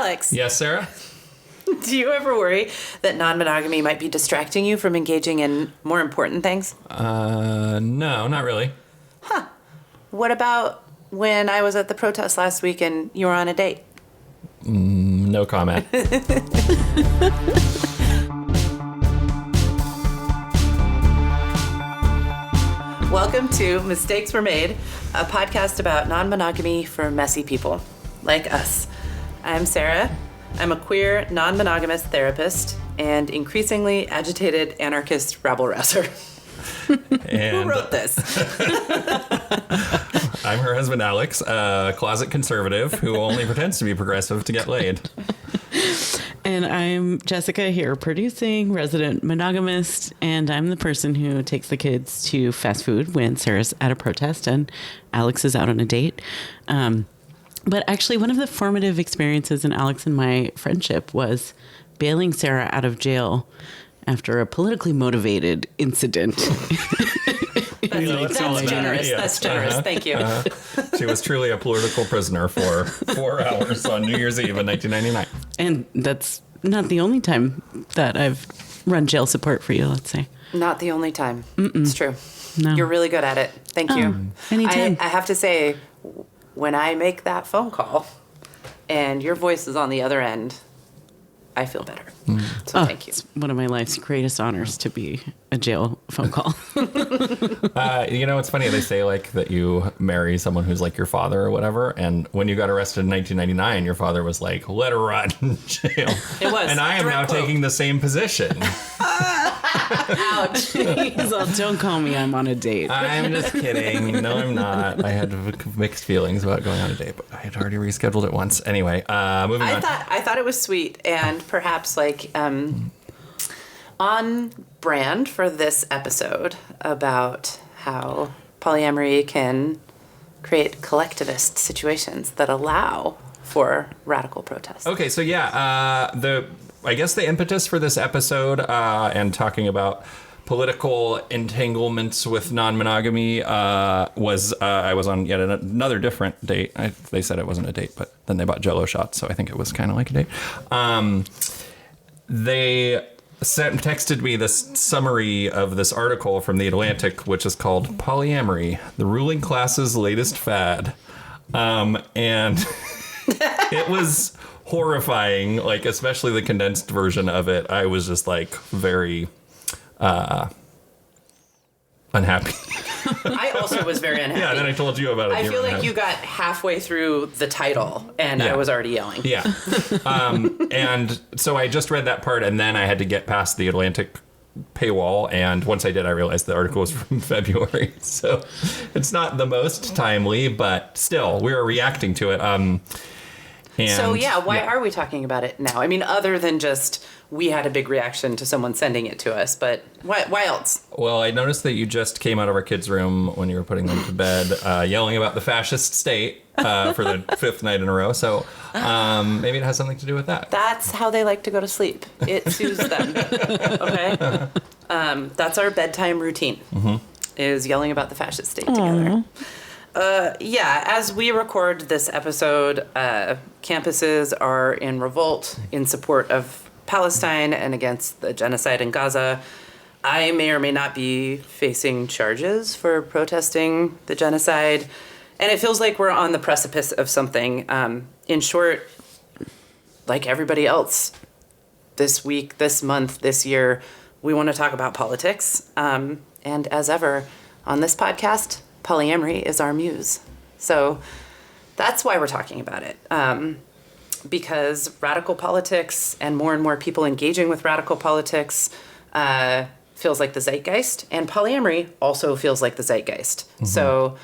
Alex. Yes, Sarah? Do you ever worry that non-monogamy might be distracting you from engaging in more important things? No, not really. What about when I was at the protest last week and you were on a date? No comment. Welcome to Mistakes Were Made, a podcast about non-monogamy for messy people like us. I'm Sarah. I'm a queer, non-monogamous therapist and increasingly agitated anarchist rabble-rouser. And Who wrote this? I'm her husband, Alex, a closet conservative who only pretends to be progressive to get laid. And I'm Jessica here, producing, resident monogamist, and I'm the person who takes the kids to fast food when Sarah's at a protest and Alex is out on a date. But actually, one of the formative experiences in Alex and my friendship was bailing Sarah out of jail after a politically motivated incident. That's generous. Yeah. That's generous. Thank you. She was truly a political prisoner for 4 hours on New Year's Eve in 1999. And that's not the only time that I've run jail support for you, let's say. Not the only time. It's true. No. You're really good at it. Thank you. Anytime. I have to say, when I make that phone call and your voice is on the other end, I feel better. So thank you. It's one of my life's greatest honors to be a jail phone call. It's funny. They say like that you marry someone who's like your father or whatever. And when you got arrested in 1999, your father was like, let her rot in jail. It was. And I am now taking the same position. Ouch. He's all, don't call me, I'm on a date. I'm just kidding. No, I'm not. I had mixed feelings about going on a date, but I had already rescheduled it once. Anyway, moving on. I thought it was sweet and perhaps like on brand for this episode about how polyamory can create collectivist situations that allow for radical protest. Okay, so yeah, I guess the impetus for this episode and talking about political entanglements with non-monogamy was I was on yet another different date. They said it wasn't a date, but then they bought Jell-O shots, so I think it was kind of like a date. They texted me this summary of this article from The Atlantic, which is called Polyamory, the ruling class's latest fad. And it was horrifying, like especially the condensed version of it. I was just like very unhappy. I also was very unhappy. Yeah, then I told you about it. I feel like you got halfway through the title and I was already yelling. Yeah. And so I just read that part and then I had to get past the Atlantic paywall. And once I did, I realized the article was from February. So it's not the most timely, but still, we were reacting to it. Why are we talking about it now? I mean, other than just we had a big reaction to someone sending it to us, but why else? Well, I noticed that you just came out of our kids' room when you were putting them to bed, yelling about the fascist state for the 5th night in a row. So maybe it has something to do with that. That's how they like to go to sleep. It soothes them. Okay? That's our bedtime routine, is yelling about the fascist state together. As we record this episode, campuses are in revolt in support of Palestine and against the genocide in Gaza. I may or may not be facing charges for protesting the genocide, and it feels like we're on the precipice of something. In short, like everybody else, this week, this month, this year, we want to talk about politics. And as ever, on this podcast, polyamory is our muse. So that's why we're talking about it. Because radical politics and more people engaging with radical politics feels like the zeitgeist, and polyamory also feels like the zeitgeist. So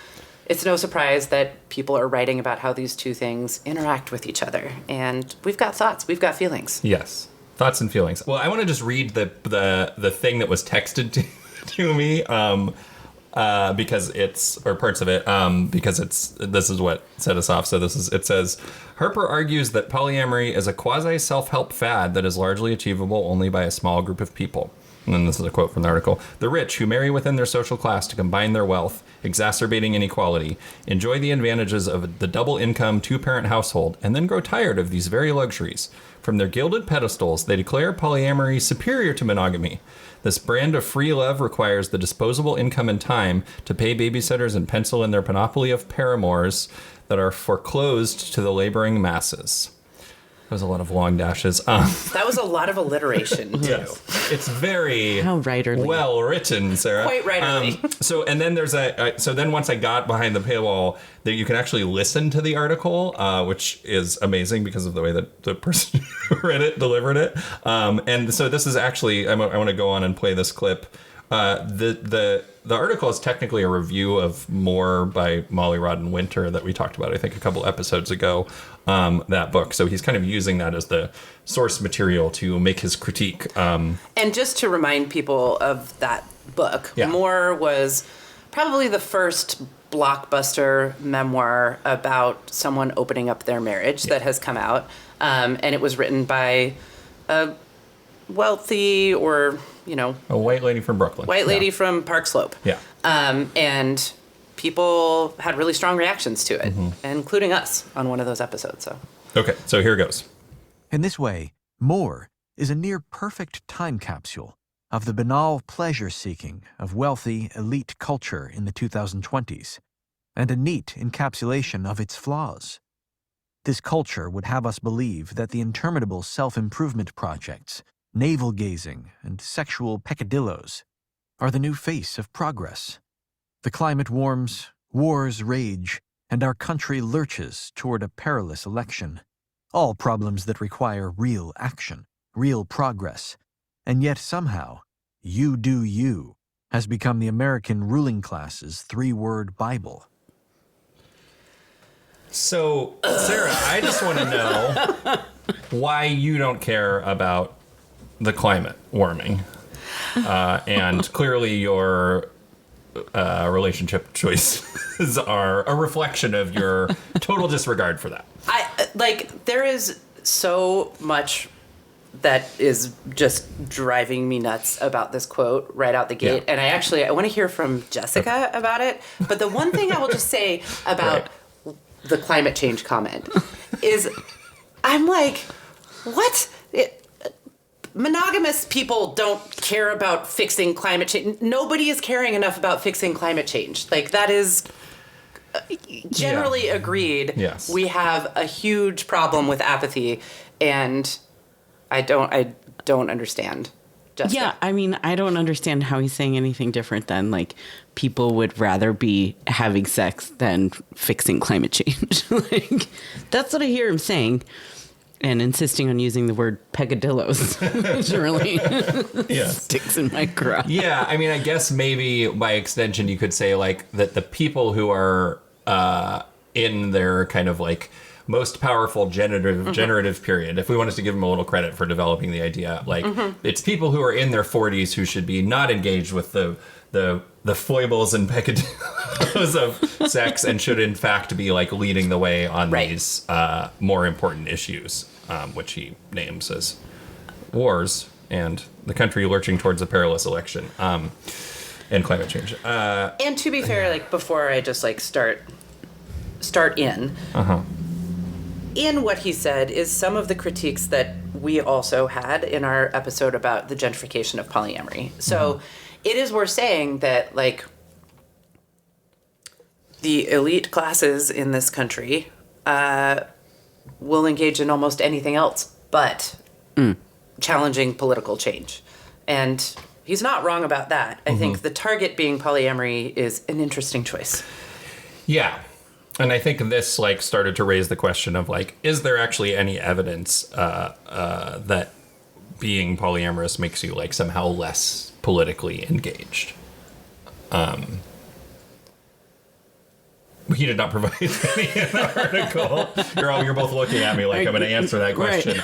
it's no surprise that people are writing about how these two things interact with each other. And we've got thoughts, we've got feelings. Yes, thoughts and feelings. Well, I want to just read the thing that was texted to me. Because it's, or parts of it, because this is what set us off. So it says, Harper argues that polyamory is a quasi self-help fad that is largely achievable only by a small group of people. And then this is a quote from the article. The rich, who marry within their social class to combine their wealth, exacerbating inequality, enjoy the advantages of the double income two-parent household, and then grow tired of these very luxuries. From their gilded pedestals, they declare polyamory superior to monogamy. This brand of free love requires the disposable income and time to pay babysitters and pencil in their panoply of paramours that are foreclosed to the laboring masses. That was a lot of long dashes. That was a lot of alliteration, too. Yes. It's very How writerly. well written, Sarah. Quite writerly. And then there's then once I got behind the paywall, that you can actually listen to the article, which is amazing because of the way that the person who read it delivered it. And so this is actually, I want to go on and play this clip. The article is technically a review of More by Molly Rodden-Winter that we talked about, I think, a couple episodes ago, that book. So he's kind of using that as the source material to make his critique. And just to remind people of that book, Yeah. More was probably the first blockbuster memoir about someone opening up their marriage that has come out. And it was written by a wealthy or, A white lady from Brooklyn. white lady from Park Slope. Yeah. And people had really strong reactions to it, including us on one of those episodes. So Okay, so here goes. In this way, More is a near-perfect time capsule of the banal pleasure-seeking of wealthy, elite culture in the 2020s, and a neat encapsulation of its flaws. This culture would have us believe that the interminable self-improvement projects, navel-gazing, and sexual peccadillos are the new face of progress. The climate warms, wars rage, and our country lurches toward a perilous election. All problems that require real action, real progress. And yet somehow, "you do you" has become the American ruling class's 3-word Bible. So, Sarah, I just want to know why you don't care about the climate warming. And clearly your relationship choices are a reflection of your total disregard for that. there is so much that is just driving me nuts about this quote right out the gate. Yeah. And I want to hear from Jessica about it. But the one thing I will just say about the climate change comment is I'm like, what? Monogamous people don't care about fixing climate change. Nobody is caring enough about fixing climate change. Like, that is generally agreed. Yes. We have a huge problem with apathy, and I don't understand. Jessica. Yeah, I mean, I don't understand how he's saying anything different than, like, people would rather be having sex than fixing climate change. Like, that's what I hear him saying. And insisting on using the word peccadillos, which really sticks in my craw. Yeah, I mean, I guess maybe by extension you could say, like, that the people who are in their kind of, like, most powerful generative period, if we wanted to give them a little credit for developing the idea, like, it's people who are in their 40s who should be not engaged with the foibles and peccadillos of sex and should in fact be, like, leading the way on these more important issues, which he names as wars and the country lurching towards a perilous election, and climate change. And to be fair, like, before I just, like, start in what he said is some of the critiques that we also had in our episode about the gentrification of polyamory. So it is worth saying that, like, the elite classes in this country will engage in almost anything else but challenging political change. And he's not wrong about that. I think the target being polyamory is an interesting choice. Yeah. And I think this, like, started to raise the question of, like, is there actually any evidence that being polyamorous makes you, like, somehow less politically engaged? He did not provide any in the article. You're both looking at me like I'm going to answer that question.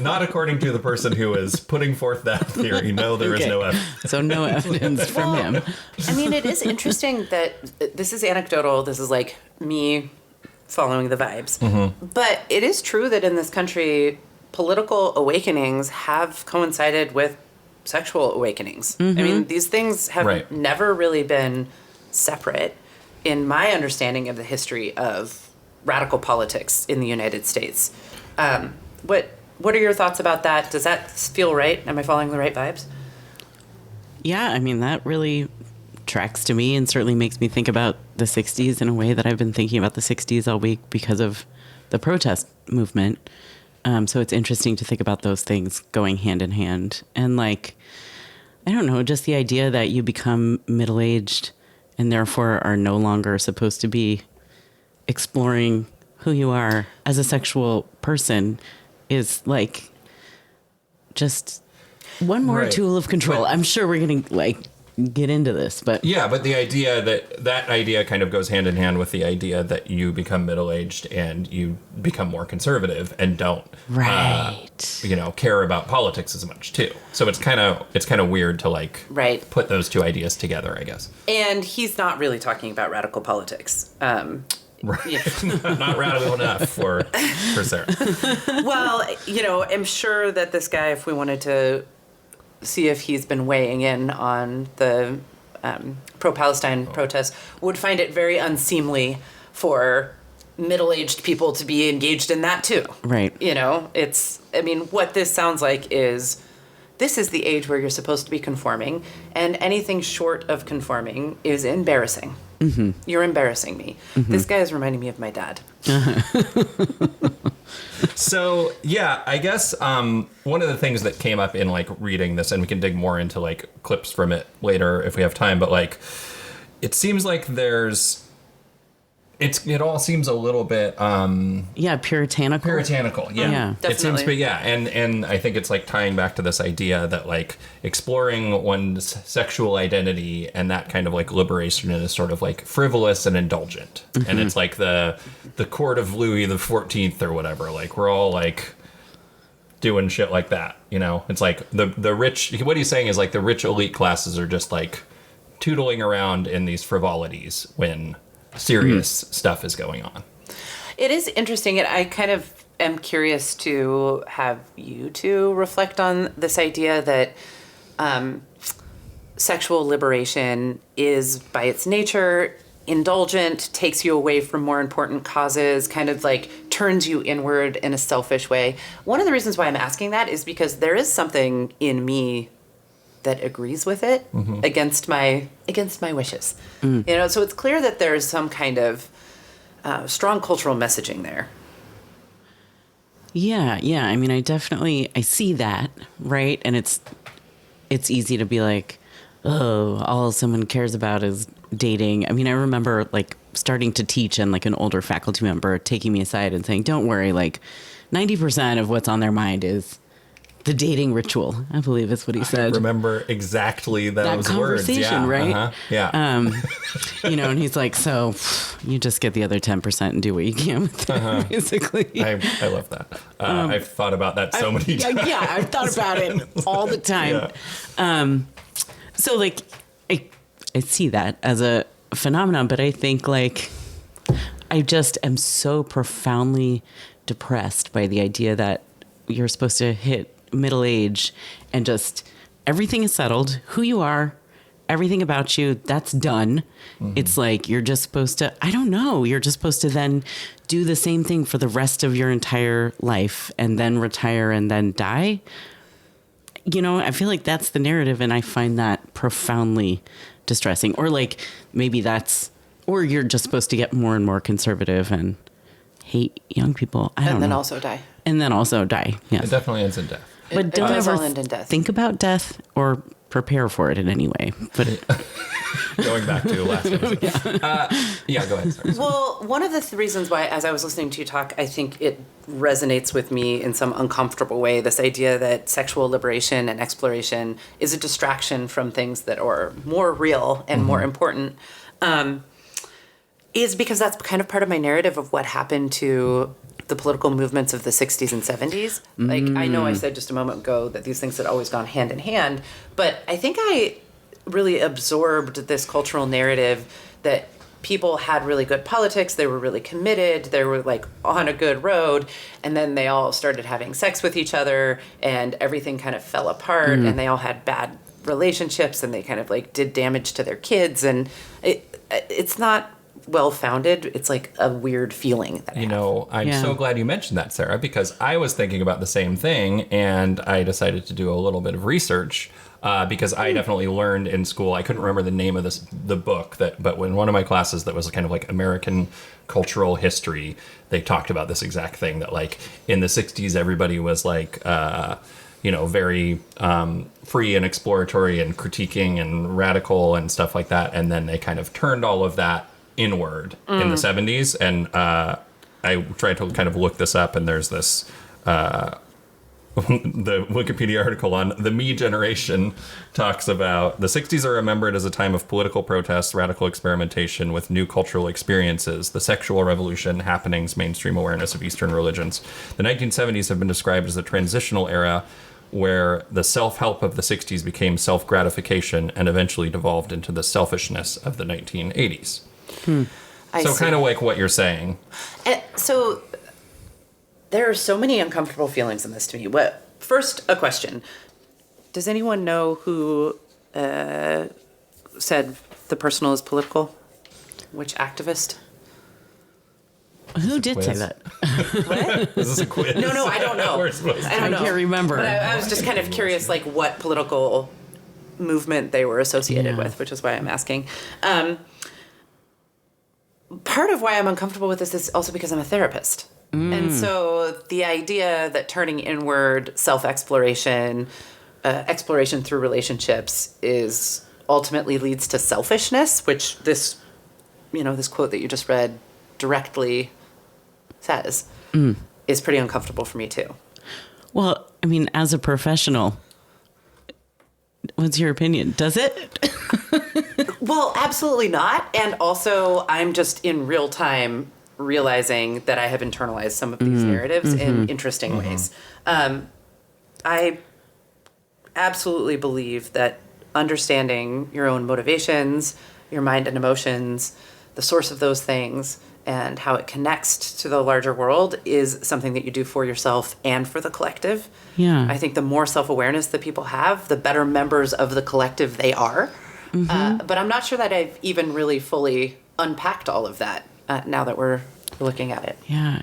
Not according to the person who is putting forth that theory. No, there is no evidence. So no evidence from him. I mean, it is interesting that this is anecdotal. This is, like, me following the vibes. But it is true that in this country, political awakenings have coincided with sexual awakenings. I mean, these things have never really been separate in my understanding of the history of radical politics in the United States. What are your thoughts about that? Does that feel right? Am I following the right vibes? Yeah, I mean, that really tracks to me and certainly makes me think about the 60s in a way that I've been thinking about the 60s all week because of the protest movement. So it's interesting to think about those things going hand in hand. And like, I don't know, just the idea that you become middle-aged and therefore are no longer supposed to be exploring who you are as a sexual person is like just one more tool of control. But I'm sure we're going to like get into this, but yeah, but the idea that idea kind of goes hand in hand with the idea that you become middle-aged and you become more conservative and don't care about politics as much too. So it's kind of weird to like put those two ideas together, I guess. And he's not really talking about radical politics. Not radical enough for Sarah. Well, I'm sure that this guy, if we wanted to see if he's been weighing in on the pro-Palestine protests, would find it very unseemly for middle-aged people to be engaged in that too. Right. What this sounds like is this is the age where you're supposed to be conforming, and anything short of conforming is embarrassing. Mm-hmm. You're embarrassing me. Mm-hmm. This guy is reminding me of my dad. So, yeah, I guess one of the things that came up in, like, reading this, and we can dig more into, like, clips from it later if we have time, but, like, it seems like it all seems a little bit puritanical. Definitely. It seems to be, and I think it's like tying back to this idea that like exploring one's sexual identity and that kind of like liberation is sort of like frivolous and indulgent. Mm-hmm. And it's like the court of Louis the 14th or whatever, like we're all like doing shit like that, it's like the rich, what he's saying is like the rich elite classes are just like tootling around in these frivolities when serious stuff is going on. It is interesting, and I kind of am curious to have you two reflect on this idea that sexual liberation is, by its nature, indulgent, takes you away from more important causes, kind of like turns you inward in a selfish way. One of the reasons why I'm asking that is because there is something in me that agrees with it against my wishes. So it's clear that there's some kind of strong cultural messaging there. Yeah. I mean, I see that, right? And it's easy to be like, oh, all someone cares about is dating. I mean, I remember like starting to teach and like an older faculty member taking me aside and saying, don't worry, like 90% of what's on their mind is the dating ritual, I believe is what he said. I remember exactly those conversation, words. Right? Yeah. And he's like, so you just get the other 10% and do what you can with it, basically. I love that. I've thought about that so many times. Yeah, I've thought about it all the time. Yeah. So like, I see that as a phenomenon, but I think like, I just am so profoundly depressed by the idea that you're supposed to hit middle age and just everything is settled, who you are, everything about you, that's done. It's like you're just supposed to, I don't know, you're just supposed to then do the same thing for the rest of your entire life and then retire and then die. I feel like that's the narrative, and I find that profoundly distressing. Or like maybe or you're just supposed to get more and more conservative and hate young people. I don't know. And then also die. And then also die. Yes. It definitely ends in death. But don't ever think about death or prepare for it in any way. But going back to last episode. Go ahead. Sorry. Well, one of the reasons why, as I was listening to you talk, I think it resonates with me in some uncomfortable way, this idea that sexual liberation and exploration is a distraction from things that are more real and more important, is because that's kind of part of my narrative of what happened to the political movements of the 60s and 70s. Like, I know I said just a moment ago that these things had always gone hand in hand, but I think I really absorbed this cultural narrative that people had really good politics. They were really committed. They were like on a good road. And then they all started having sex with each other and everything kind of fell apart and they all had bad relationships and they kind of like did damage to their kids. And it's not well-founded. It's like a weird feeling that I have. I'm so glad you mentioned that, Sarah, because I was thinking about the same thing and I decided to do a little bit of research because I definitely learned in school. I couldn't remember the name of the book, but in one of my classes that was kind of like American cultural history, they talked about this exact thing that like in the 60s, everybody was like, very free and exploratory and critiquing and radical and stuff like that. And then they kind of turned all of that inward in the 70s. And I tried to kind of look this up, and there's this the Wikipedia article on the Me generation talks about the 60s are remembered as a time of political protests, radical experimentation with new cultural experiences, the sexual revolution, happenings, mainstream awareness of Eastern religions. The 1970s have been described as a transitional era where the self-help of the 60s became self-gratification and eventually devolved into the selfishness of the 1980s. So kind of like what you're saying. So there are so many uncomfortable feelings in this to me. First, a question. Does anyone know who said the personal is political? Which activist? Who did say that? What? Is this a quiz? No, I don't know. I don't know. I can't remember. But I was just kind of curious, like, what political movement they were associated with, which is why I'm asking. Part of why I'm uncomfortable with this is also because I'm a therapist. And so the idea that turning inward, self-exploration, exploration through relationships is ultimately leads to selfishness, which this quote that you just read directly says, is pretty uncomfortable for me too. Well, I mean, as a professional, what's your opinion? Does it? Well, absolutely not. And also, I'm just in real time realizing that I have internalized some of these narratives in interesting ways. I absolutely believe that understanding your own motivations, your mind and emotions, the source of those things, and how it connects to the larger world is something that you do for yourself and for the collective. Yeah. I think the more self-awareness that people have, the better members of the collective they are. But I'm not sure that I've even really fully unpacked all of that now that we're looking at it. Yeah,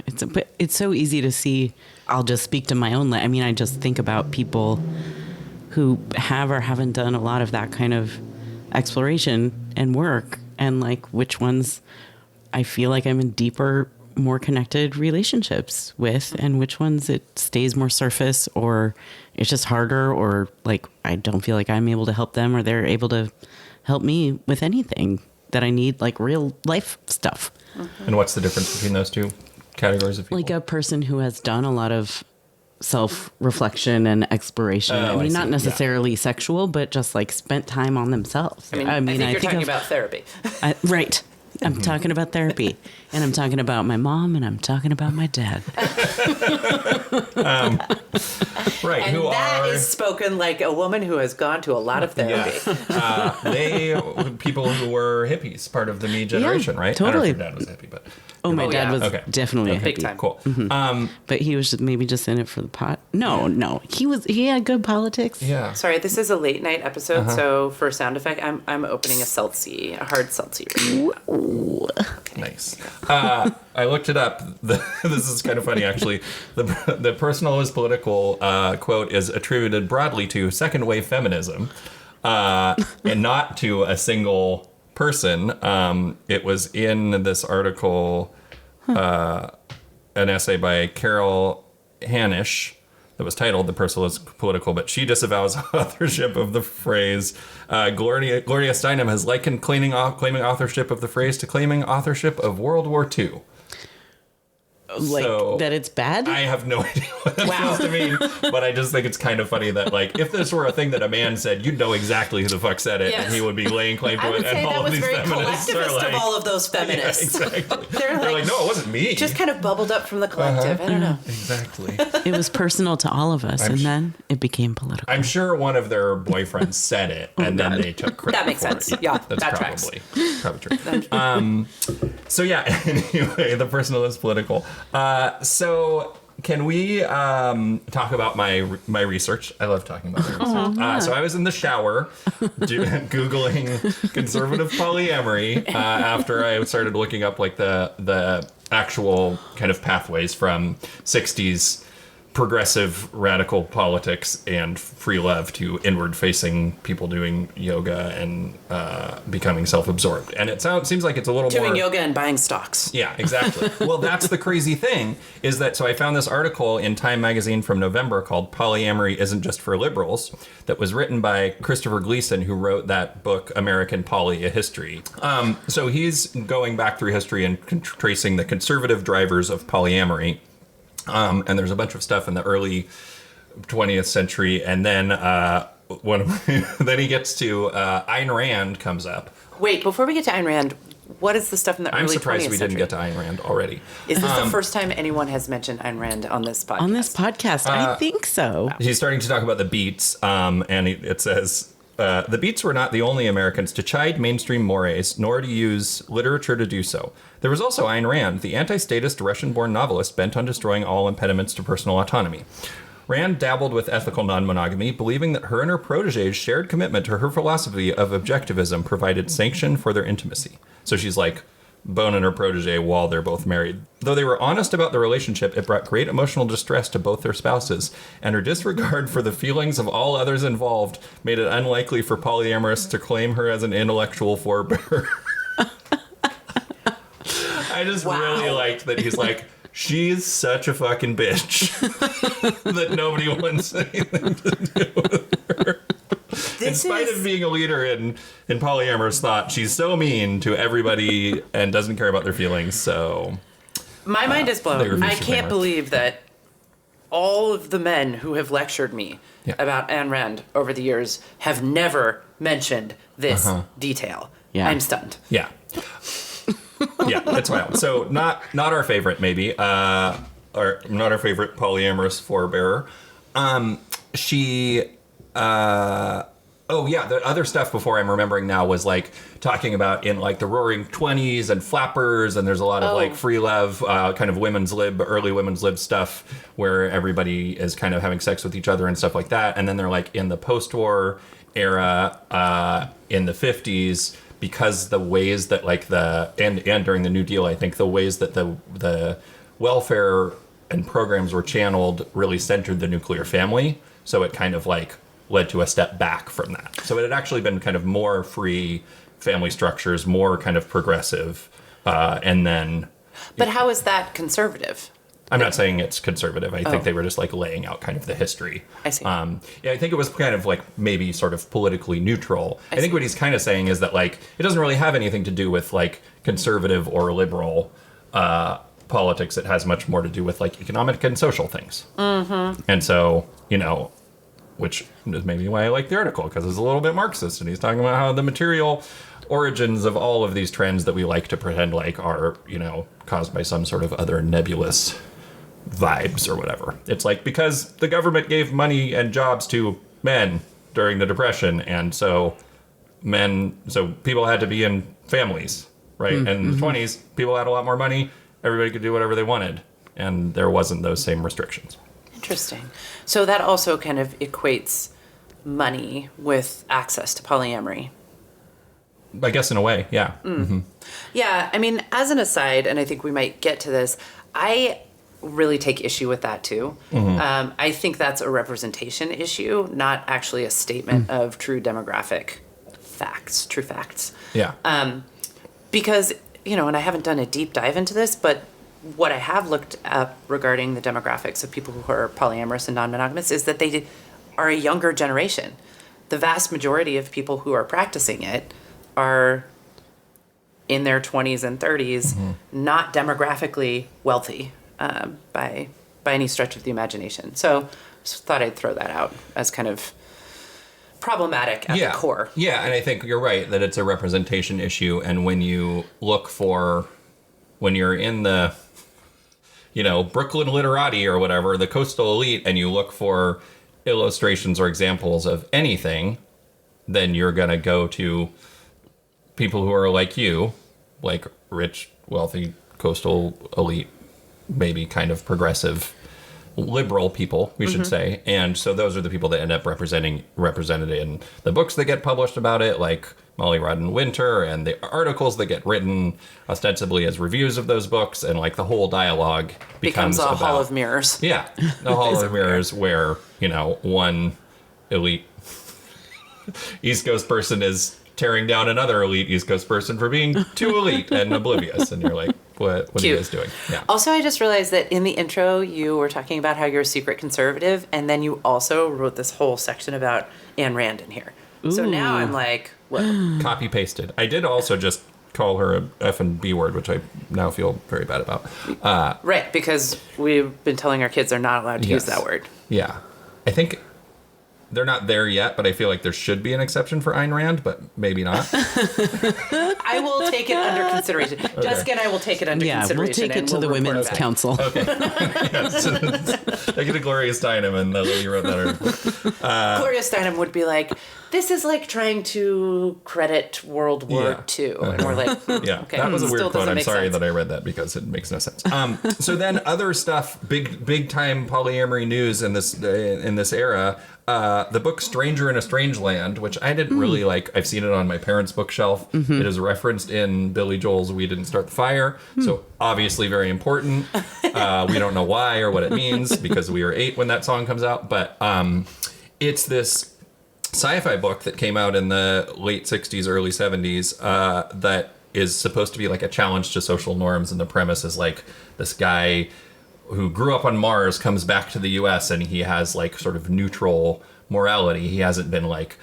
it's so easy to see. I'll just speak to my own life. I mean, I just think about people who have or haven't done a lot of that kind of exploration and work, and like which ones I feel like I'm in deeper, more connected relationships with, and which ones it stays more surface, or it's just harder, or like I don't feel like I'm able to help them, or they're able to help me with anything that I need, like real life stuff. And what's the difference between those two categories of people? Like a person who has done a lot of self-reflection and exploration. Oh, I mean, I not see. necessarily sexual, but just like spent time on themselves. I think you're talking about therapy. Right. I'm talking about therapy, and I'm talking about my mom, and I'm talking about my dad. Right. And who that are is spoken like a woman who has gone to a lot of therapy. people who were hippies, part of the Me generation, right? totally. I don't know if your dad was a hippie, but My dad was Okay. definitely a Big hippie. time. cool. But he was maybe just in it for the pot. No. He had good politics. Yeah. Sorry, this is a late night episode, so for sound effect, I'm opening a seltzy, a hard seltzy. Nice. I looked it up. This is kind of funny, actually. The personal is political quote is attributed broadly to second wave feminism, and not to a single person. It was in this article, an essay by Carol Hanisch that was titled "The Personal is Political," but she disavows authorship of the phrase. Gloria Steinem has likened claiming authorship of the phrase to claiming authorship of World War II. Like, So, that it's bad? I have no idea what that's Wow. supposed to mean, but I just think it's kind of funny that, like, if this were a thing that a man said, you'd know exactly who the fuck said it, Yes. and he would be laying claim to I it. would and say all that of was these very feminists are collectivist like, of all of those yeah, feminists. exactly. They're like, no, it wasn't me. just kind of bubbled up from the collective. I don't know. Exactly. It was personal to all of us, and then it became political. I'm sure one of their boyfriends said it, and then they took credit. That makes for sense. It. Yeah, that's that tracks. probably true. So yeah. Anyway, the personal is political. So can we talk about my research? I love talking about my research. So I was in the shower Googling conservative polyamory after I started looking up like the actual kind of pathways from 60s progressive radical politics and free love to inward-facing people doing yoga and becoming self-absorbed. And it seems like it's a little more... Doing yoga and buying stocks. Yeah, exactly. Well, that's the crazy thing, is that, so I found this article in Time magazine from November called Polyamory Isn't Just for Liberals, that was written by Christopher Gleason, who wrote that book, American Poly, A History. So he's going back through history and tracing the conservative drivers of polyamory. And there's a bunch of stuff in the early 20th century, and then then he gets to Ayn Rand comes up. Wait, before we get to Ayn Rand, what is the stuff in the I'm early 20th surprised we century? didn't get to Ayn Rand already. Is this the first time anyone has mentioned Ayn Rand on this podcast? On this podcast, I think so. He's starting to talk about the Beats, and it says... the Beats were not the only Americans to chide mainstream mores, nor to use literature to do so. There was also Ayn Rand, the anti-statist Russian-born novelist bent on destroying all impediments to personal autonomy. Rand dabbled with ethical non-monogamy, believing that her and her protégé's shared commitment to her philosophy of objectivism provided sanction for their intimacy. So she's like boning her protégé while they're both married. Though they were honest about the relationship, it brought great emotional distress to both their spouses, and her disregard for the feelings of all others involved made it unlikely for polyamorists to claim her as an intellectual forebearer. I just really liked that he's like, she's such a fucking bitch that nobody wants anything to do with her. In spite of being a leader in polyamorous thought, she's so mean to everybody and doesn't care about their feelings. So My mind is they blown. refuse I to can't claim her. believe that all of the men who have lectured me about Ayn Rand over the years have never mentioned this detail. Yeah. I'm stunned. Yeah. Yeah, that's wild. So not our favorite, maybe, or not our favorite polyamorous forebearer. The other stuff before I'm remembering now was like talking about in like the Roaring 20s and flappers, and there's a lot of like free love, kind of early women's lib stuff where everybody is kind of having sex with each other and stuff like that. And then they're like in the post-war era, in the 50s, because the ways that like and during the New Deal, I think the ways that the welfare and programs were channeled really centered the nuclear family. So it kind of like led to a step back from that. So it had actually been kind of more free family structures, more kind of progressive, and then... But how is that conservative? I'm not saying it's conservative. I think they were just like laying out kind of the history. I see. I think it was kind of like maybe sort of politically neutral. I think what he's kind of saying is that like it doesn't really have anything to do with like conservative or liberal politics. It has much more to do with like economic and social things. Mm-hmm. And so, which is maybe why I like the article, because it's a little bit Marxist, and he's talking about how the material origins of all of these trends that we like to pretend like are, caused by some sort of other nebulous vibes or whatever. It's like because the government gave money and jobs to men during the Depression, and so people had to be in families, right? And in the 20s, people had a lot more money, everybody could do whatever they wanted, and there wasn't those same restrictions. Interesting. So that also kind of equates money with access to polyamory. I guess in a way, yeah. Mm-hmm. Yeah, I mean, as an aside, and I think we might get to this, I really take issue with that too. Mm-hmm. I think that's a representation issue, not actually a statement of true demographic facts, true facts. Yeah. Because, and I haven't done a deep dive into this, but what I have looked up regarding the demographics of people who are polyamorous and non-monogamous is that they are a younger generation. The vast majority of people who are practicing it are in their 20s and 30s, not demographically wealthy. by any stretch of the imagination. So just thought I'd throw that out as kind of problematic at the core. Yeah, and I think you're right that it's a representation issue. And when you're in the, Brooklyn literati or whatever, the coastal elite, and you look for illustrations or examples of anything, then you're going to go to people who are like you, like rich, wealthy, coastal elite, maybe kind of progressive, liberal people, we should say. And so those are the people that end up represented in the books that get published about it, like Molly Rodden Winter, and the articles that get written ostensibly as reviews of those books, and like the whole dialogue becomes a about, hall of mirrors. Yeah, the hall of mirrors where, one elite East Coast person is tearing down another elite East Coast person for being too elite and oblivious. And you're like, what are you guys doing? Yeah. Also, I just realized that in the intro, you were talking about how you're a secret conservative, and then you also wrote this whole section about Ayn Rand in here. Ooh. So now I'm like, what? Copy pasted. I did also just call her a F and B word, which I now feel very bad about. Right, because we've been telling our kids they're not allowed to use that word. Yeah. I think they're not there yet, but I feel like there should be an exception for Ayn Rand, but maybe not. I will take it under consideration. Okay. Jessica and I will take it under consideration. Yeah, we'll take it to the Women's Council. Okay. Take it to Gloria Steinem, and you wrote that article. Gloria Steinem would be like, this is like trying to credit World War II. And we're like, okay. That was a weird quote. I'm sorry that I read that because it makes no sense. So then other stuff, big time polyamory news in this era. The book Stranger in a Strange Land, which I didn't really like. I've seen it on my parents' bookshelf. Mm-hmm. It is referenced in Billy Joel's We Didn't Start the Fire. So obviously very important. We don't know why or what it means because we were 8 when that song comes out. But it's this sci-fi book that came out in the late 60s, early 70s that is supposed to be like a challenge to social norms. And the premise is like this guy who grew up on Mars comes back to the US and he has like sort of neutral morality. He hasn't been like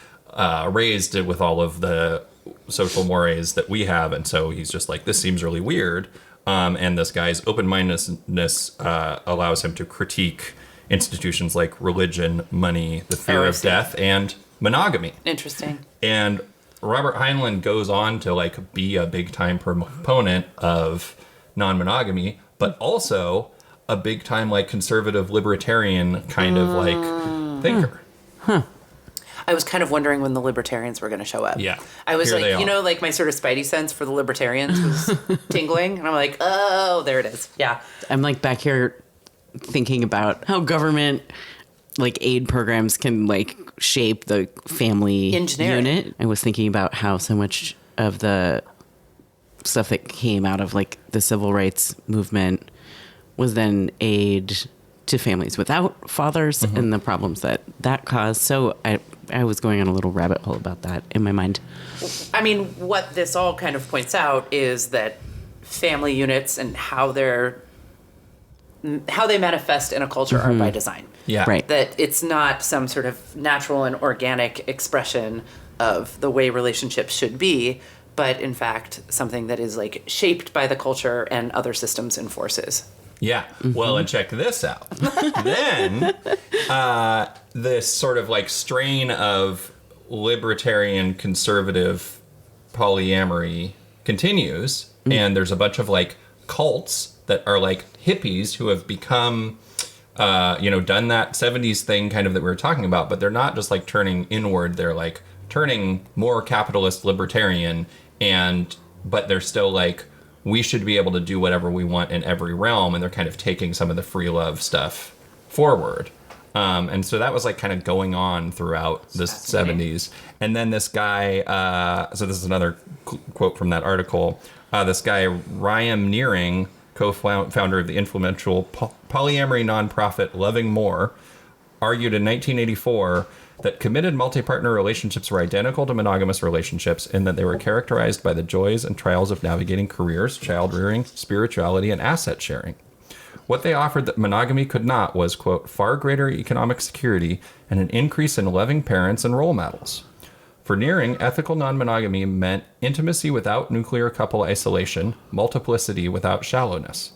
raised with all of the social mores that we have. And so he's just like, this seems really weird. And this guy's open-mindedness allows him to critique institutions like religion, money, the fear of death, and monogamy. Interesting. And Robert Heinlein goes on to like be a big time proponent of non-monogamy, but also a big time like conservative libertarian kind of like thinker. I was kind of wondering when the libertarians were going to show up. Yeah. I was like, like my sort of spidey sense for the libertarians was tingling. And I'm like, oh, there it is. Yeah. I'm like back here thinking about how government like aid programs can like shape the family unit. I was thinking about how so much of the stuff that came out of like the civil rights movement was then aid to families without fathers and the problems that caused. So I was going on a little rabbit hole about that in my mind. I mean, what this all kind of points out is that family units and how they manifest in a culture are by design. Yeah. Right. That it's not some sort of natural and organic expression of the way relationships should be, but in fact something that is like shaped by the culture and other systems and forces. Yeah. Well, and check this out. Then this sort of like strain of libertarian conservative polyamory continues, and there's a bunch of like cults that are like hippies who have become done that 70s thing kind of that we were talking about, but they're not just like turning inward, they're like turning more capitalist libertarian, but they're still like, we should be able to do whatever we want in every realm, and they're kind of taking some of the free love stuff forward. And so that was like kind of going on throughout the 70s. And then this guy, so this is another quote from that article, this guy, Ryan Nearing, co-founder of the influential polyamory nonprofit Loving More, argued in 1984 that committed multi-partner relationships were identical to monogamous relationships in that they were characterized by the joys and trials of navigating careers, child rearing, spirituality, and asset sharing. What they offered that monogamy could not was, quote, far greater economic security and an increase in loving parents and role models. For Nearing, ethical non-monogamy meant intimacy without nuclear couple isolation, multiplicity without shallowness.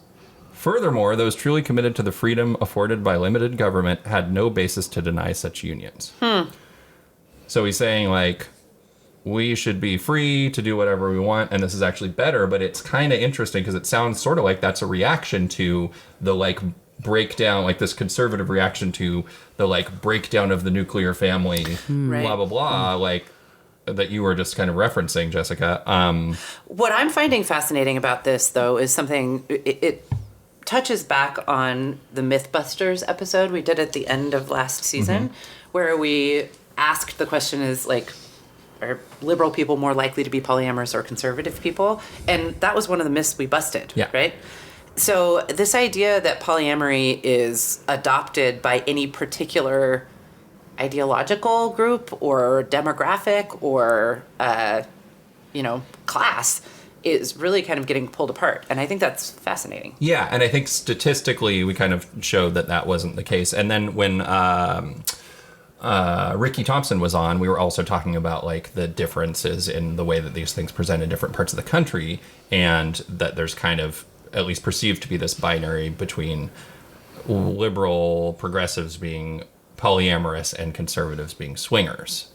Furthermore, those truly committed to the freedom afforded by limited government had no basis to deny such unions. So he's saying, like, we should be free to do whatever we want, and this is actually better, but it's kind of interesting because it sounds sort of like that's a reaction to the, like, breakdown, like this conservative reaction to the, like, breakdown of the nuclear family, blah, blah, blah, like, that you were just kind of referencing, Jessica. What I'm finding fascinating about this, though, is something, it touches back on the Mythbusters episode we did at the end of last season, where we asked the question is, like, are liberal people more likely to be polyamorous or conservative people? And that was one of the myths we busted, right? So this idea that polyamory is adopted by any particular ideological group or demographic or, class is really kind of getting pulled apart. And I think that's fascinating. Yeah, and I think statistically we kind of showed that that wasn't the case. And then when Ricky Thompson was on, we were also talking about, like, the differences in the way that these things present in different parts of the country, and that there's kind of at least perceived to be this binary between liberal progressives being polyamorous and conservatives being swingers.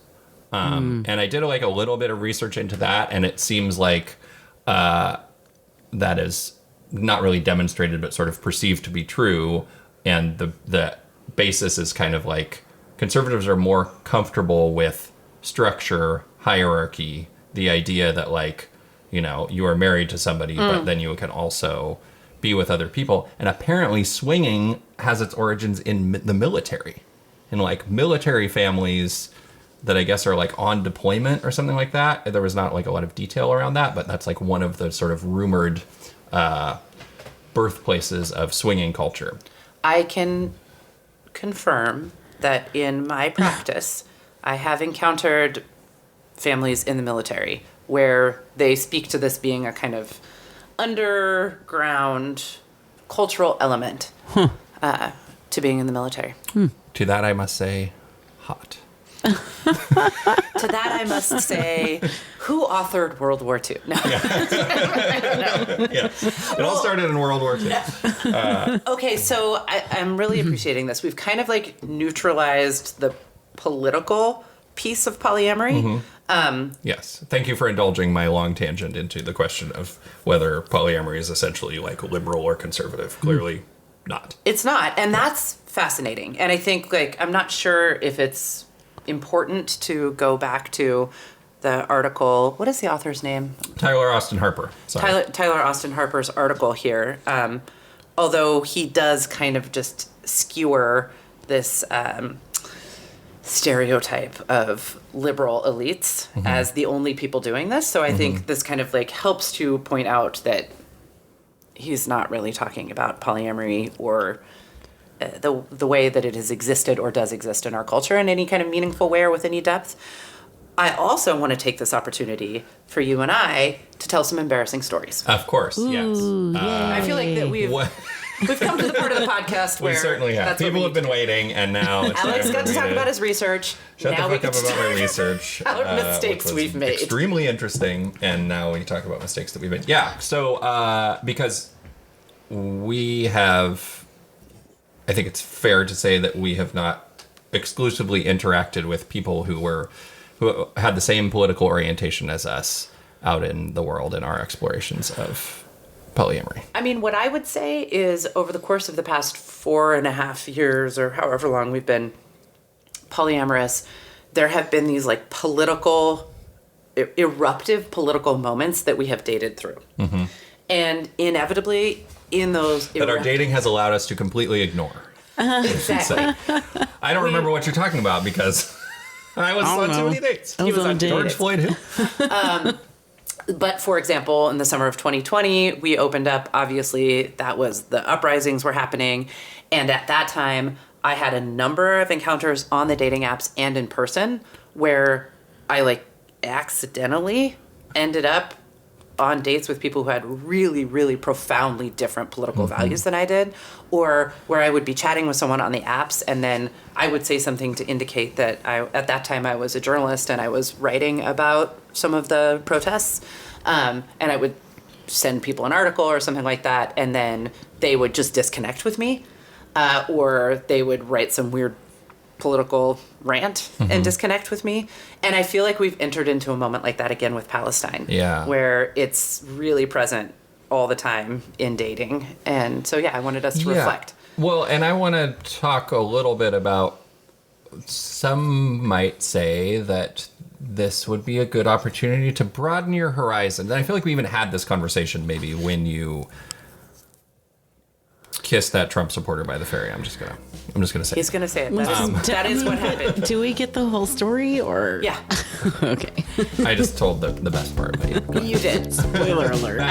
And I did, like, a little bit of research into that, and it seems like that is not really demonstrated, but sort of perceived to be true. And the basis is kind of like conservatives are more comfortable with structure, hierarchy, the idea that, like, you are married to somebody, but then you can also be with other people. And apparently swinging has its origins in the military, in, like, military families that I guess are, like, on deployment or something like that. There was not, like, a lot of detail around that, but that's, like, one of the sort of rumored birthplaces of swinging culture. I can confirm that in my practice, I have encountered families in the military where they speak to this being a kind of underground cultural element to being in the military. To that I must say, hot. To that I must say, who authored World War II? No. It all started in World War II. Okay, so I'm really appreciating this. We've kind of, like, neutralized the political piece of polyamory. Yes. Thank you for indulging my long tangent into the question of whether polyamory is essentially, like, liberal or conservative. Clearly not. It's not, and that's fascinating. And I think, like, I'm not sure if it's important to go back to the article. What is the author's name? Tyler Austin Harper. Sorry. Tyler Austin Harper's article here. Although he does kind of just skewer this stereotype of liberal elites as the only people doing this. So I think this kind of, like, helps to point out that he's not really talking about polyamory or the way that it has existed or does exist in our culture in any kind of meaningful way or with any depth. I also want to take this opportunity for you and I to tell some embarrassing stories. Of course, yes. I feel like that we've come to the part of the podcast where we certainly have. People have been waiting, and now it's Alex got to talk about his research. Shut now the fuck up about my research. About mistakes we've made. Extremely interesting, and now we talk about mistakes that we've made. Yeah, so because we have, I think it's fair to say that we have not exclusively interacted with people who had the same political orientation as us out in the world in our explorations of polyamory. I mean, what I would say is over the course of the past 4.5 years or however long we've been polyamorous, there have been these, like, eruptive political moments that we have dated through. And inevitably in those... That our dating has allowed us to completely ignore. Exactly. I don't remember what you're talking about because I was on too many dates. He was on George Floyd who? But for example, in the summer of 2020, we opened up, obviously, that was the uprisings were happening. And at that time, I had a number of encounters on the dating apps and in person where I, like, accidentally ended up on dates with people who had really, really profoundly different political values than I did, or where I would be chatting with someone on the apps and then I would say something to indicate that at that time I was a journalist and I was writing about some of the protests, and I would send people an article or something like that, and then they would just disconnect with me, or they would write some weird political rant and disconnect with me. And I feel like we've entered into a moment like that again with Palestine, where it's really present all the time in dating. And so, I wanted us to reflect. Well, and I want to talk a little bit about, some might say that this would be a good opportunity to broaden your horizon. And I feel like we even had this conversation maybe when you kissed that Trump supporter by the ferry. I'm just gonna say He's gonna say it. That is what happened. Do we get the whole story, or? Yeah. Okay. I just told the best part. But You did. Spoiler alert.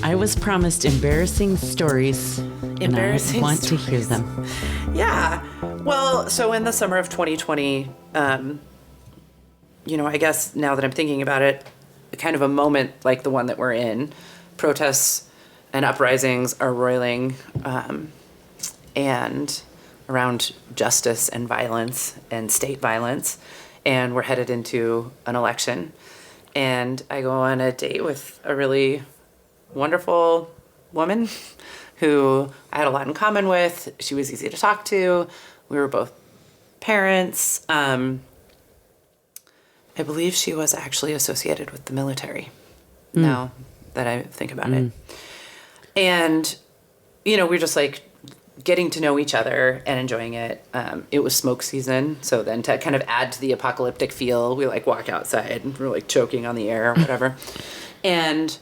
I was promised embarrassing stories, and I want to hear them. Yeah. Well, so in the summer of 2020, I guess now that I'm thinking about it, kind of a moment like the one that we're in, protests and uprisings are roiling, and around justice and violence and state violence, and we're headed into an election. And I go on a date with a really wonderful woman who I had a lot in common with. She was easy to talk to. We were both parents. I believe she was actually associated with the military, now that I think about it. And, we're just like getting to know each other and enjoying it. It was smoke season. So then to kind of add to the apocalyptic feel, we like walk outside and we're like choking on the air or whatever. And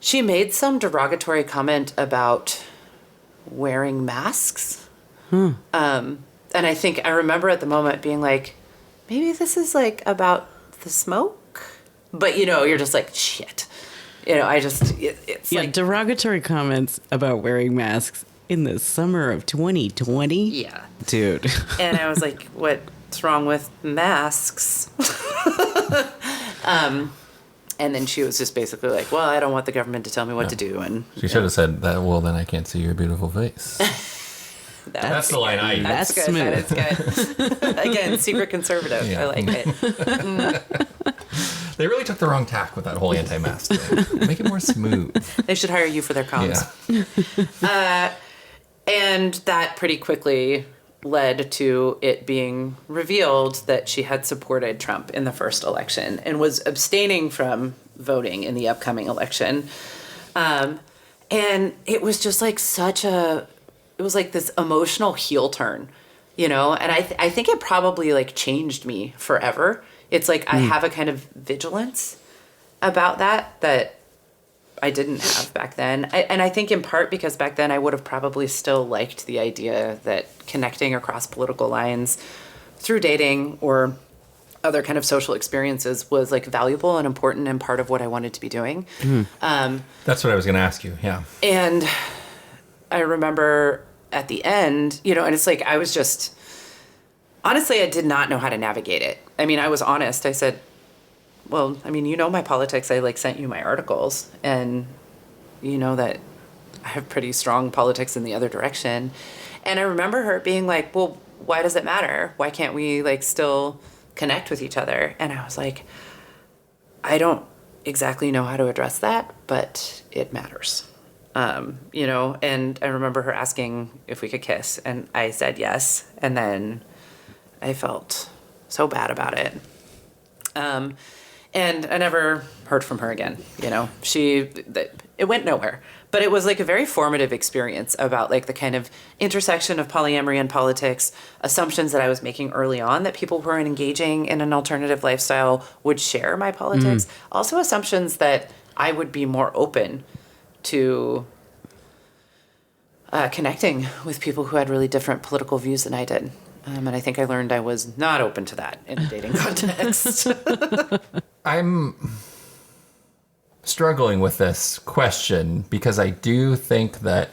she made some derogatory comment about wearing masks. And I think I remember at the moment being like, maybe this is like about the smoke. But, you're just like, shit. It's like derogatory comments about wearing masks in the summer of 2020. Yeah. Dude. And I was like, what's wrong with masks? And then she was just basically like, well, I don't want the government to tell me what to do. And she should have said that. Well, then I can't see your beautiful face. That's the line I use. That's good. Smooth. That is good. Again, secret conservative. Yeah. I like it. They really took the wrong tack with that whole anti-mask thing. Make it more smooth. They should hire you for their comms. Yeah. And that pretty quickly led to it being revealed that she had supported Trump in the first election and was abstaining from voting in the upcoming election. And it was just like it was like this emotional heel turn, and I think it probably like changed me forever. It's like I have a kind of vigilance about that I didn't have back then. And I think in part because back then I would have probably still liked the idea that connecting across political lines through dating or other kind of social experiences was like valuable and important and part of what I wanted to be doing. That's what I was going to ask you. Yeah. And I remember at the end, and it's like I was just, honestly, I did not know how to navigate it. I mean, I was honest. I said, well, I mean, my politics. I like sent you my articles, and you know that I have pretty strong politics in the other direction. And I remember her being like, well, why does it matter? Why can't we like still connect with each other? And I was like, I don't exactly know how to address that, but it matters. And I remember her asking if we could kiss, and I said yes. And then I felt so bad about it. And I never heard from her again. It went nowhere. But it was like a very formative experience about like the kind of intersection of polyamory and politics, assumptions that I was making early on that people who are engaging in an alternative lifestyle would share my politics. Also assumptions that I would be more open to connecting with people who had really different political views than I did. And I think I learned I was not open to that in a dating context. I'm struggling with this question because I do think that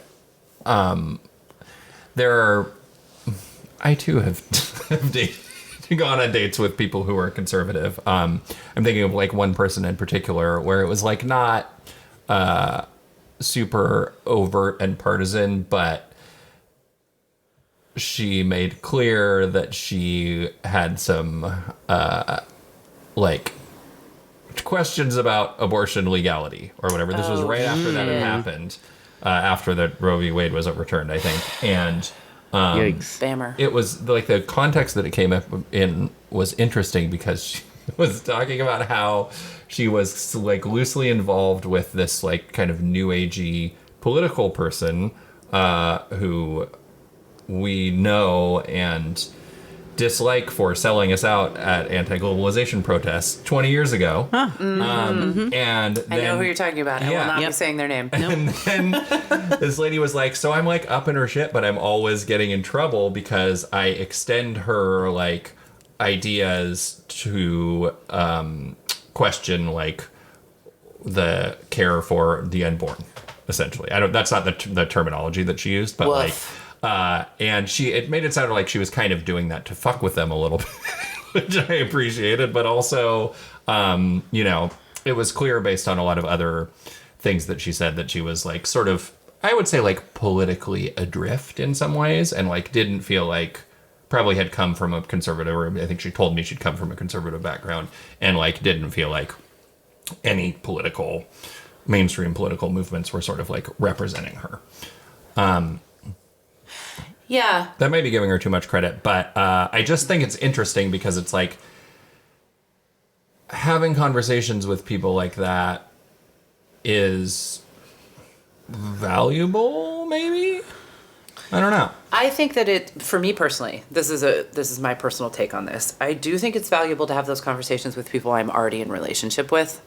I too have gone on dates with people who are conservative. I'm thinking of like one person in particular where it was like not super overt and partisan, but she made clear that she had some like questions about abortion legality or whatever. This was right after that had happened, after the Roe v. Wade was overturned, I think. And Yikes. Bammer. it was like the context that it came up in was interesting because she was talking about how she was like loosely involved with this like kind of new agey political person who we know and dislike for selling us out at anti-globalization protests 20 years ago. Huh. And then, I know who you're talking about. I will not be saying their name. and then this lady was like, so I'm like up in her shit, but I'm always getting in trouble because I extend her like ideas to question like the care for the unborn, essentially. That's not the terminology that she used, but Woof. and it made it sound like she was kind of doing that to fuck with them a little bit, which I appreciated, but also, it was clear based on a lot of other things that she said that she was like sort of, I would say like politically adrift in some ways, and like didn't feel like, probably had come from a conservative, or I think she told me she'd come from a conservative background, and like didn't feel like any mainstream political movements were sort of like representing her. Yeah. That might be giving her too much credit, but I just think it's interesting because it's like having conversations with people like that is valuable, maybe? I don't know. I think that for me personally, this is my personal take on this. I do think it's valuable to have those conversations with people I'm already in relationship with.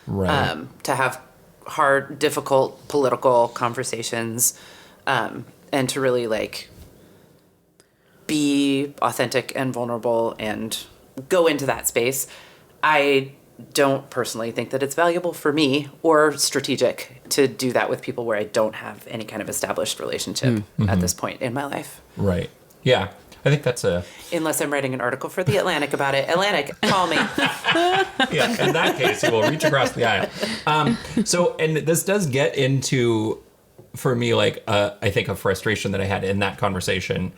Right. To have hard, difficult political conversations, and to really like be authentic and vulnerable and go into that space. I don't personally think that it's valuable for me or strategic to do that with people where I don't have any kind of established relationship at this point in my life. Right. Yeah. I think that's Unless I'm writing an article for The Atlantic about it. Atlantic, call me. yeah, in that case, you will reach across the aisle. And this does get into, for me, like, I think a frustration that I had in that conversation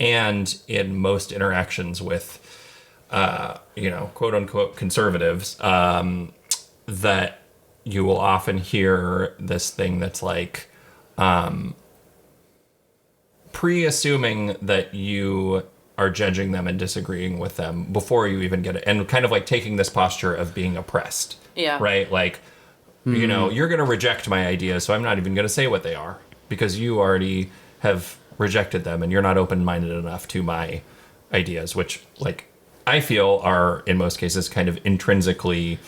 and in most interactions with, quote unquote conservatives, that you will often hear this thing that's like, pre-assuming that you are judging them and disagreeing with them before you even get it, and kind of like taking this posture of being oppressed. Yeah. Right? Like, you're going to reject my ideas, so I'm not even going to say what they are because you already have rejected them and you're not open-minded enough to my ideas, which, like, I feel are, in most cases, kind of intrinsically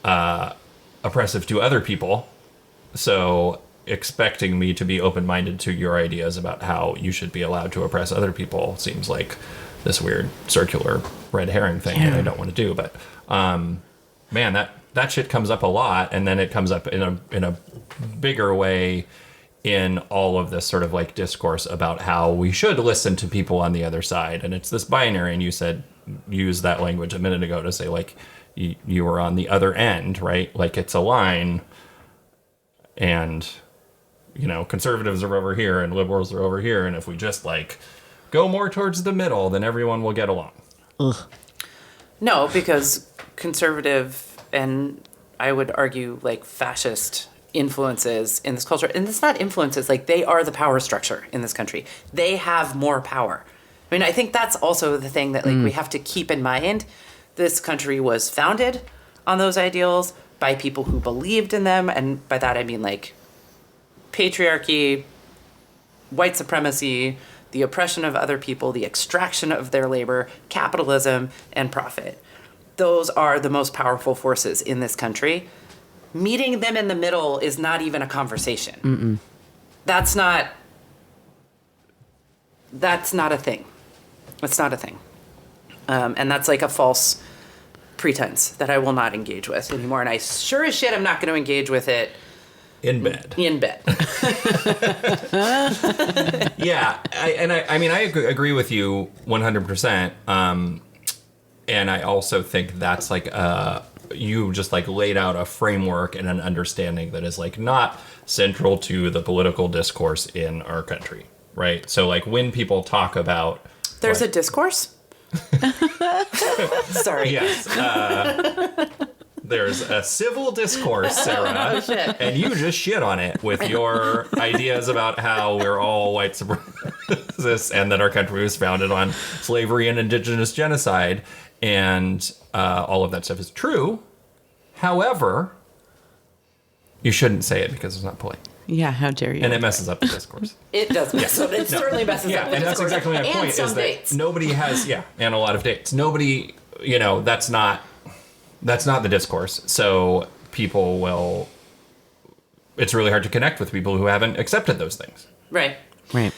oppressive to other people. So expecting me to be open-minded to your ideas about how you should be allowed to oppress other people seems like this weird circular red herring thing that I don't want to do. But man, that shit comes up a lot, and then it comes up in a bigger way in all of this sort of like discourse about how we should listen to people on the other side. And it's this binary, and you used that language a minute ago to say like you were on the other end, right? Like it's a line, and conservatives are over here and liberals are over here, and if we just like go more towards the middle, then everyone will get along. Ugh. No, because conservative and I would argue like fascist influences in this culture, and it's not influences, like they are the power structure in this country. They have more power. I mean, I think that's also the thing that like we have to keep in mind. This country was founded on those ideals by people who believed in them, and by that I mean like patriarchy, white supremacy, the oppression of other people, the extraction of their labor, capitalism, and profit. Those are the most powerful forces in this country. Meeting them in the middle is not even a conversation. Mm-mm. That's not a thing. It's not a thing. And that's like a false pretense that I will not engage with anymore. And I sure as shit I'm not going to engage with it in bed. Yeah. I agree with you 100%. And I also think that's like, you just like laid out a framework and an understanding that is like not central to the political discourse in our country. Right. So like when people talk about. There's a discourse? Sorry. Yes. There's a civil discourse, Sarah, Oh, shit. and you just shit on it with your ideas about how we're all white supremacists and that our country was founded on slavery and indigenous genocide, and all of that stuff is true. However, you shouldn't say it because it's not polite. Yeah, how dare you? And it messes up the discourse. It does. It certainly messes up the and that's discourse. exactly my And point, some is that dates. nobody has, and a lot of dates. Nobody, that's not the discourse. So people will, it's really hard to connect with people who haven't accepted those things. Right. Right.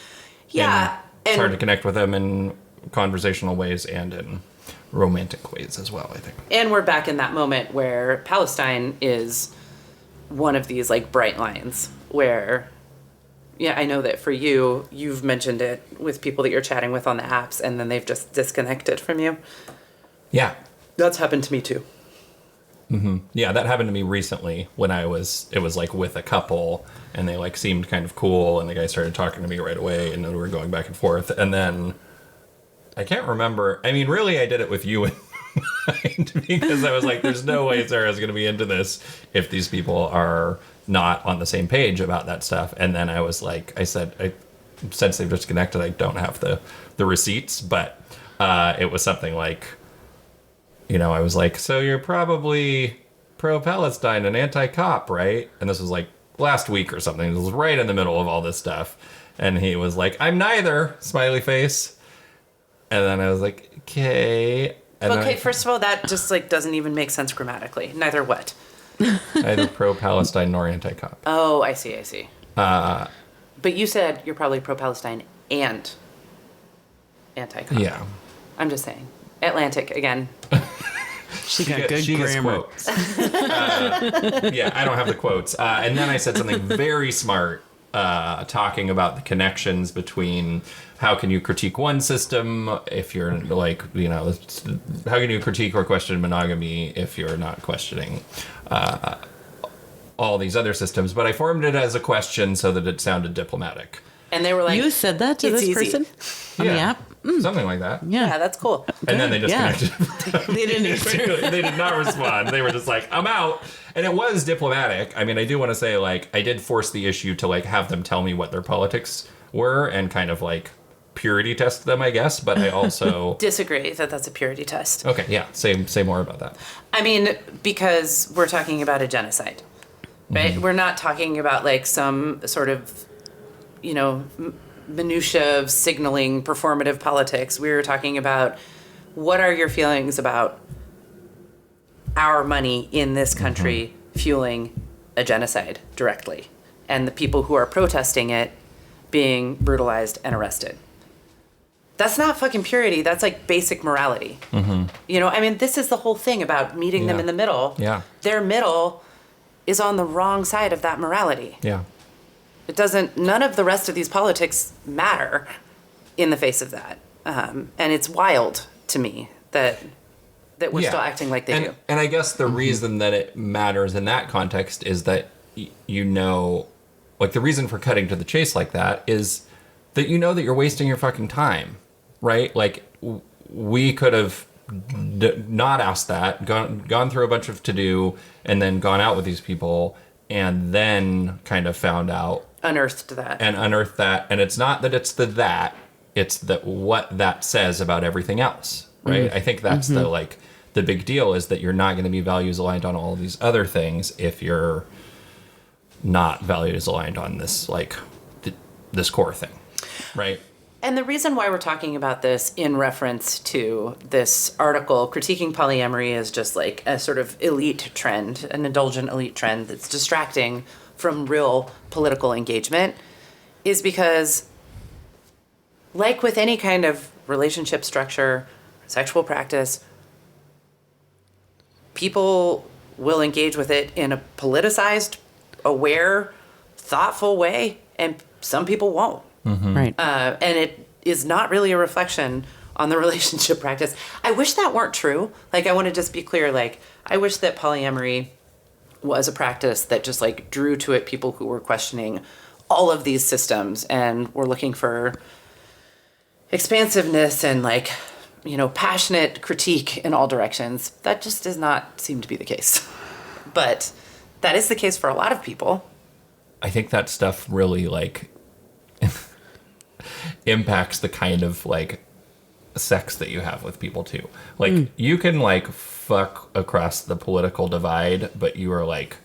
Yeah. It's hard to connect with them in conversational ways and in romantic ways as well, I think. And we're back in that moment where Palestine is one of these like bright lines where, I know that for you, you've mentioned it with people that you're chatting with on the apps and then they've just disconnected from you. Yeah. That's happened to me too. Mm-hmm. Yeah, that happened to me recently when it was like with a couple and they like seemed kind of cool and the guy started talking to me right away and then we were going back and forth. And then I can't remember. I mean, really, I did it with you in mind because I was like, there's no way Sarah's going to be into this if these people are not on the same page about that stuff. And then I was like, I said, since they've disconnected, I don't have the receipts, but it was something like, I was like, so you're probably pro-Palestine and anti-cop, right? And this was like last week or something. It was right in the middle of all this stuff. And he was like, I'm neither, smiley face. And then I was like, okay. And Okay, first of all, that just like doesn't even make sense grammatically. Neither what? neither pro-Palestine nor anti-cop. Oh, I see. But you said you're probably pro-Palestine and anti-cop. Yeah. I'm just saying. Atlantic, again. She got good grammar. Quotes. I don't have the quotes. And then I said something very smart, talking about the connections between how can you critique one system if you're like, how can you critique or question monogamy if you're not questioning all these other systems? But I formed it as a question so that it sounded diplomatic. And they were like, You said that to "It's this easy." person on the app? Something like that. Yeah, that's cool. And then they Yeah. disconnected. They didn't answer. They did not respond. They were just like, I'm out. And it was diplomatic. I mean, I do want to say, like, I did force the issue to, like, have them tell me what their politics were and kind of, like, purity test them, I guess. But I also... Disagree that that's a purity test. Okay, yeah. Say more about that. I mean, because we're talking about a genocide, right? Mm-hmm. We're not talking about, like, some sort of, minutia of signaling performative politics. We're talking about what are your feelings about our money in this country fueling a genocide directly and the people who are protesting it being brutalized and arrested. That's not fucking purity. That's like basic morality. I mean, this is the whole thing about meeting them in the middle. Yeah. Their middle is on the wrong side of that morality. Yeah. None of the rest of these politics matter in the face of that. And it's wild to me that we're still acting like they do. And I guess the reason that it matters in that context is that, like the reason for cutting to the chase like that is that that you're wasting your fucking time, right? Like we could have not asked that, gone through a bunch of to-do and then gone out with these people and then kind of found out. Unearthed that. And it's not that it's it's that what that says about everything else, right? I think that's the big deal is that you're not going to be values aligned on all of these other things if you're not values aligned on this, like, this core thing, right? And the reason why we're talking about this in reference to this article, critiquing polyamory is just like a sort of elite trend, an indulgent elite trend that's distracting from real political engagement, is because, like with any kind of relationship structure, sexual practice, people will engage with it in a politicized, aware, thoughtful way, and some people won't. Right. And it is not really a reflection on the relationship practice. I wish that weren't true. Like, I want to just be clear, like, I wish that polyamory was a practice that just, like, drew to it people who were questioning all of these systems and were looking for expansiveness and, like, passionate critique in all directions. That just does not seem to be the case. But that is the case for a lot of people. I think that stuff really like impacts the kind of like sex that you have with people too. Like you can like fuck across the political divide, but you are like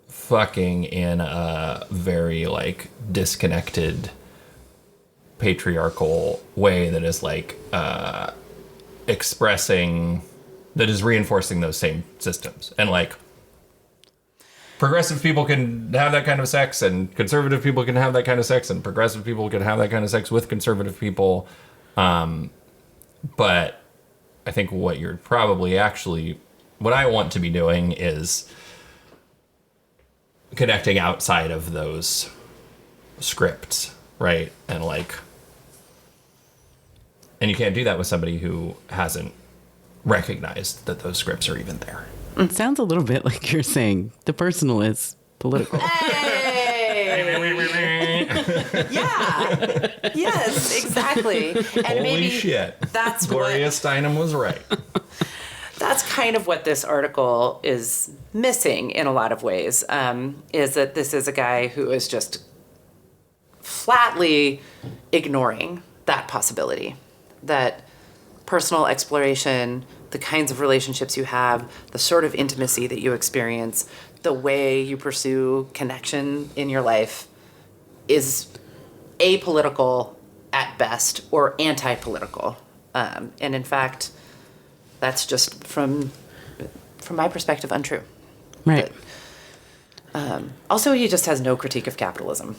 fucking in a very like disconnected patriarchal way that is like that is reinforcing those same systems. And like progressive people can have that kind of sex, and conservative people can have that kind of sex, and progressive people can have that kind of sex with conservative people. But I think what I want to be doing is connecting outside of those scripts, right? And you can't do that with somebody who hasn't recognized that those scripts are even there. It sounds a little bit like you're saying the personal is political. Hey! Yeah. Yes, exactly. And Holy maybe shit. That's Gloria what Steinem was right. that's kind of what this article is missing in a lot of ways, is that this is a guy who is just flatly ignoring that possibility, that personal exploration, the kinds of relationships you have, the sort of intimacy that you experience, the way you pursue connection in your life is apolitical at best or anti-political. And in fact, that's just from my perspective untrue. Right. But, also, he just has no critique of capitalism.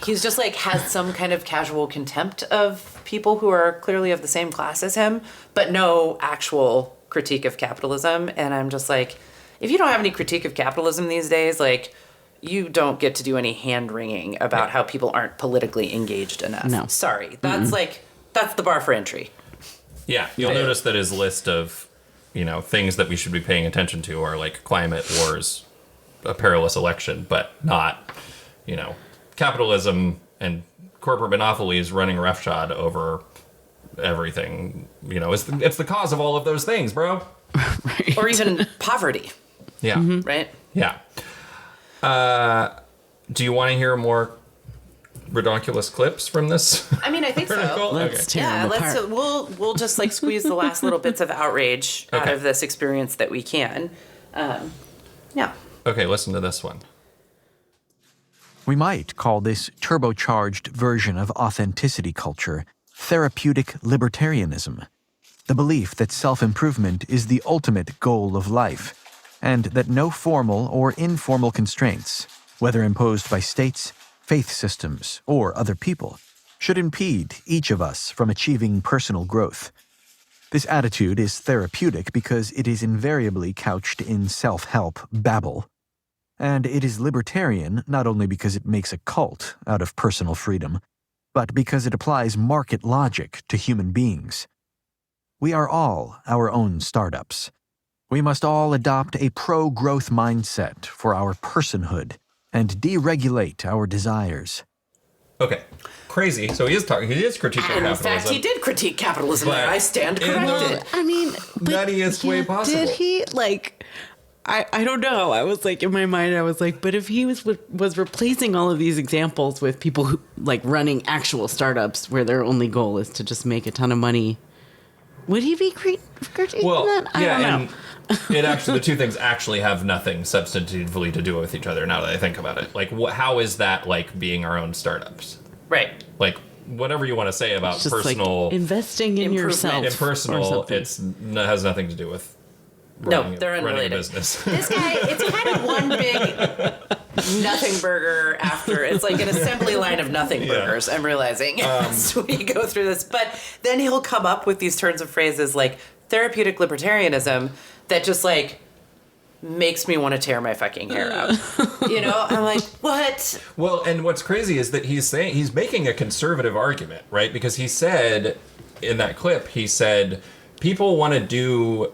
He's just like has some kind of casual contempt of people who are clearly of the same class as him, but no actual critique of capitalism. And I'm just like, if you don't have any critique of capitalism these days, like you don't get to do any hand wringing about how people aren't politically engaged enough. No. Sorry. That's that's the bar for entry. Yeah, you'll notice that his list of, things that we should be paying attention to are like climate wars, a perilous election, but not, capitalism and corporate monopolies running roughshod over everything. It's the cause of all of those things, bro. Right. Or even poverty, Yeah. right? Yeah. Do you want to hear more redonkulous clips from this? I mean, I think so. article? Let's tear them apart. We'll just like squeeze the last little bits of outrage out Okay. of this experience that we can. Yeah. Okay, listen to this one. We might call this turbocharged version of authenticity culture therapeutic libertarianism, the belief that self-improvement is the ultimate goal of life, and that no formal or informal constraints, whether imposed by states, faith systems, or other people, should impede each of us from achieving personal growth. This attitude is therapeutic because it is invariably couched in self-help babble. And it is libertarian not only because it makes a cult out of personal freedom, but because it applies market logic to human beings. We are all our own startups. We must all adopt a pro-growth mindset for our personhood and deregulate our desires. Okay. Crazy. So he is critiquing And in capitalism. fact, he did critique capitalism. But I stand in corrected. I mean, but nuttiest way possible. Did he I don't know. I was like, in my mind, I was like, but if he was replacing all of these examples with people who like running actual startups where their only goal is to just make a ton of money, would he be critiquing that? I don't know. And it actually, the two things actually have nothing substantively to do with each other now that I think about it. Like, how is that like being our own startups? Right. Like, whatever you want to say about It's just personal, like investing in improvement. yourself. in personal, something. has nothing to do with No, running, they're running a unrelated. business. This guy, it's kind of one big nothing burger after. It's like an assembly line of nothing burgers, I'm realizing, as we go through this. But then he'll come up with these turns of phrases like therapeutic libertarianism that just like makes me want to tear my fucking hair out. I'm like, what? Well, and what's crazy is that he's making a conservative argument, right? Because he said in that clip, people want to do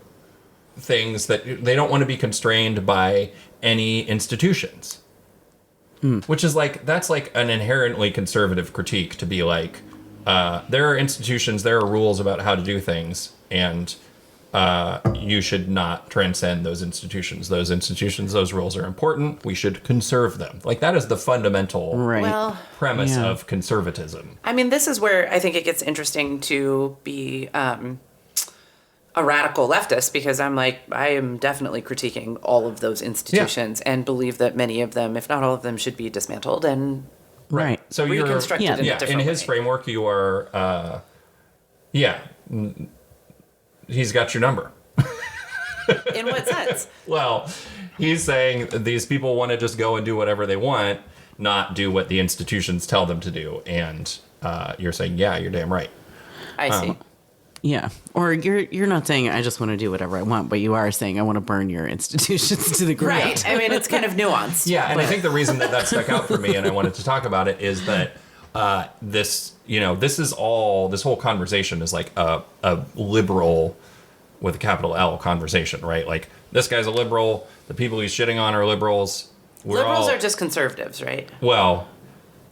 things that they don't want to be constrained by any institutions. Which is like, that's like an inherently conservative critique to be like, there are institutions, there are rules about how to do things, and you should not transcend those institutions. Those institutions, those rules are important. We should conserve them. Like, that is the fundamental Right. Well, premise Yeah. of conservatism. I mean, this is where I think it gets interesting to be a radical leftist, because I'm like, I am definitely critiquing all of those institutions and believe that many of them, if not all of them, should be dismantled and Right. So you're reconstructed Yeah. in a in different his way. framework, you are he's got your number. In what sense? Well, he's saying these people want to just go and do whatever they want, not do what the institutions tell them to do. And you're saying, yeah, you're damn right. I see. Yeah. Or you're not saying I just want to do whatever I want, but you are saying I want to burn your institutions to the ground. Right. I mean, it's kind of nuanced. Yeah, and I think the reason that stuck out for me, and I wanted to talk about it, is that this whole conversation is like a liberal with a capital L conversation, right? Like, this guy's a liberal, the people he's shitting on are liberals. Liberals are just conservatives, right? Well,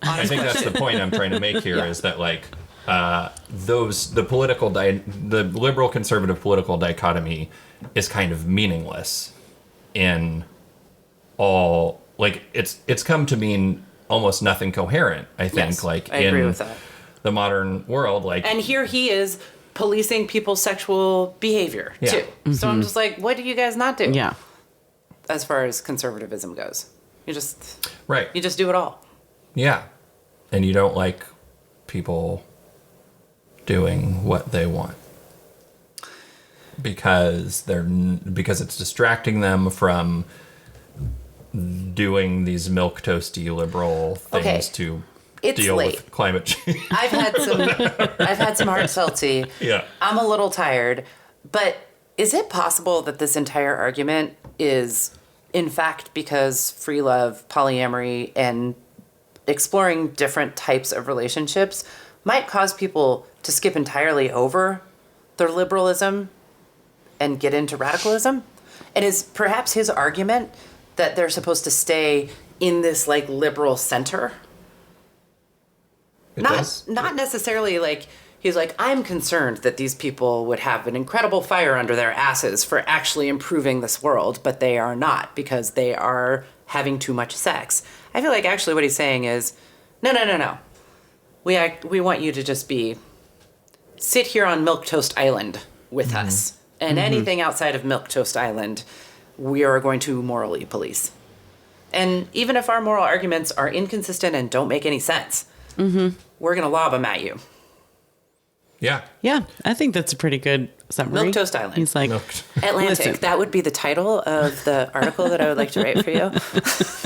I think that's the point I'm trying to make here, is that, like, the liberal conservative political dichotomy is kind of meaningless in all, like, it's come to mean almost nothing coherent, I think. Yes, like, I agree in with that. the modern world, like, And here he is policing people's sexual behavior, Yeah. too. So I'm just like, what do you guys not do? Yeah. As far as conservatism goes. You just right. do it all. Yeah. And you don't like people doing what they want because it's distracting them from doing these milquetoasty liberal things Okay. to It's deal late. with climate change. I've had some hard seltzy. Yeah. I'm a little tired, but is it possible that this entire argument is in fact because free love, polyamory, and exploring different types of relationships might cause people to skip entirely over their liberalism and get into radicalism? And is perhaps his argument that they're supposed to stay in this, like, liberal center? Not necessarily like, he's like, I'm concerned that these people would have an incredible fire under their asses for actually improving this world, but they are not, because they are having too much sex. I feel like actually what he's saying is, no. We want you to just sit here on Milquetoast Island with us. And anything outside of Milquetoast Island, we are going to morally police. And even if our moral arguments are inconsistent and don't make any sense, we're going to lob them at you. Yeah. Yeah. I think that's a pretty good summary. Milquetoast Island. He's like, Atlantic. Listen. That would be the title of the article that I would like to write for you.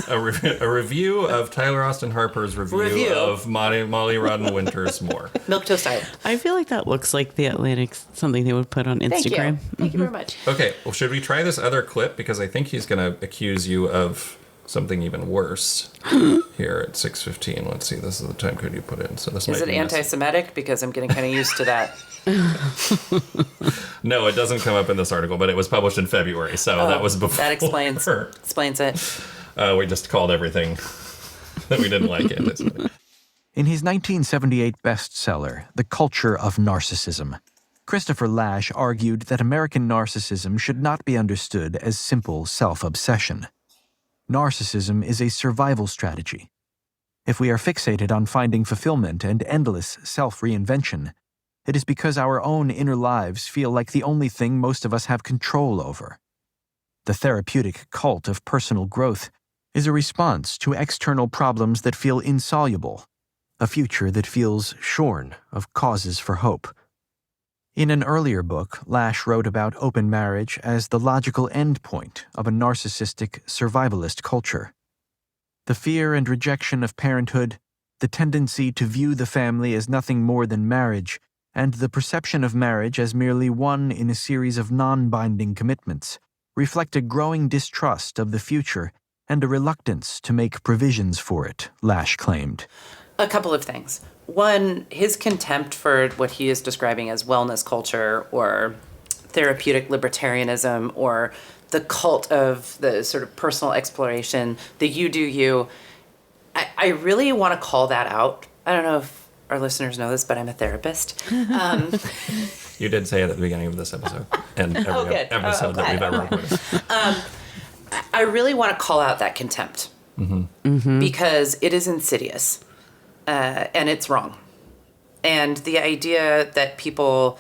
A review of Tyler Austin Harper's review of Molly Rodden Winter's More. Milquetoast Island. I feel like that looks like the Atlantic's something they would put on Thank Instagram. you. Thank you very much. Okay, well, should we try this other clip? Because I think he's going to accuse you of something even worse here at 6:15. Let's see, this is the time code you put in. So this Is it anti-Semitic? Because I'm getting kind of used to that. No, it doesn't come up in this article, but it was published in February, so that was before. That explains it. We just called everything that we didn't like anti-Semitic. In his 1978 bestseller, The Culture of Narcissism, Christopher Lasch argued that American narcissism should not be understood as simple self-obsession. Narcissism is a survival strategy. If we are fixated on finding fulfillment and endless self-reinvention, it is because our own inner lives feel like the only thing most of us have control over. The therapeutic cult of personal growth is a response to external problems that feel insoluble, a future that feels shorn of causes for hope. In an earlier book, Lasch wrote about open marriage as the logical endpoint of a narcissistic survivalist culture. The fear and rejection of parenthood, the tendency to view the family as nothing more than marriage, and the perception of marriage as merely one in a series of non-binding commitments reflect a growing distrust of the future and a reluctance to make provisions for it, Lasch claimed. A couple of things. One, his contempt for what he is describing as wellness culture or therapeutic libertarianism or the cult of the sort of personal exploration, the you do you. I really want to call that out. I don't know if our listeners know this, but I'm a therapist. You did say it at the beginning of this episode and every good. episode that we've ever recorded. I really want to call out that contempt because it is insidious and it's wrong. And the idea that people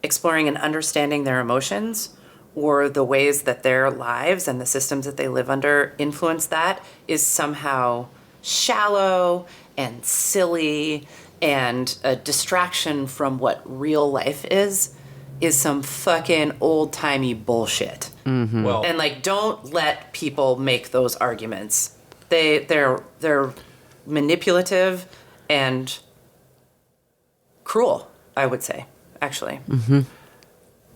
exploring and understanding their emotions or the ways that their lives and the systems that they live under influence that is somehow shallow and silly and a distraction from what real life is some fucking old-timey bullshit. Well, And like, don't let people make those arguments. They're manipulative and cruel, I would say, actually.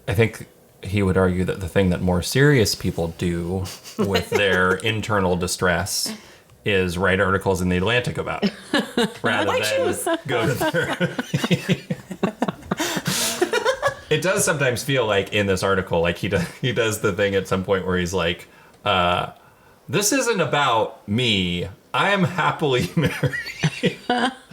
I think he would argue that the thing that more serious people do with their internal distress is write articles in the Atlantic about it, rather than go to therapy. It does sometimes feel like in this article, like he does the thing at some point where he's like, this isn't about me. I am happily married.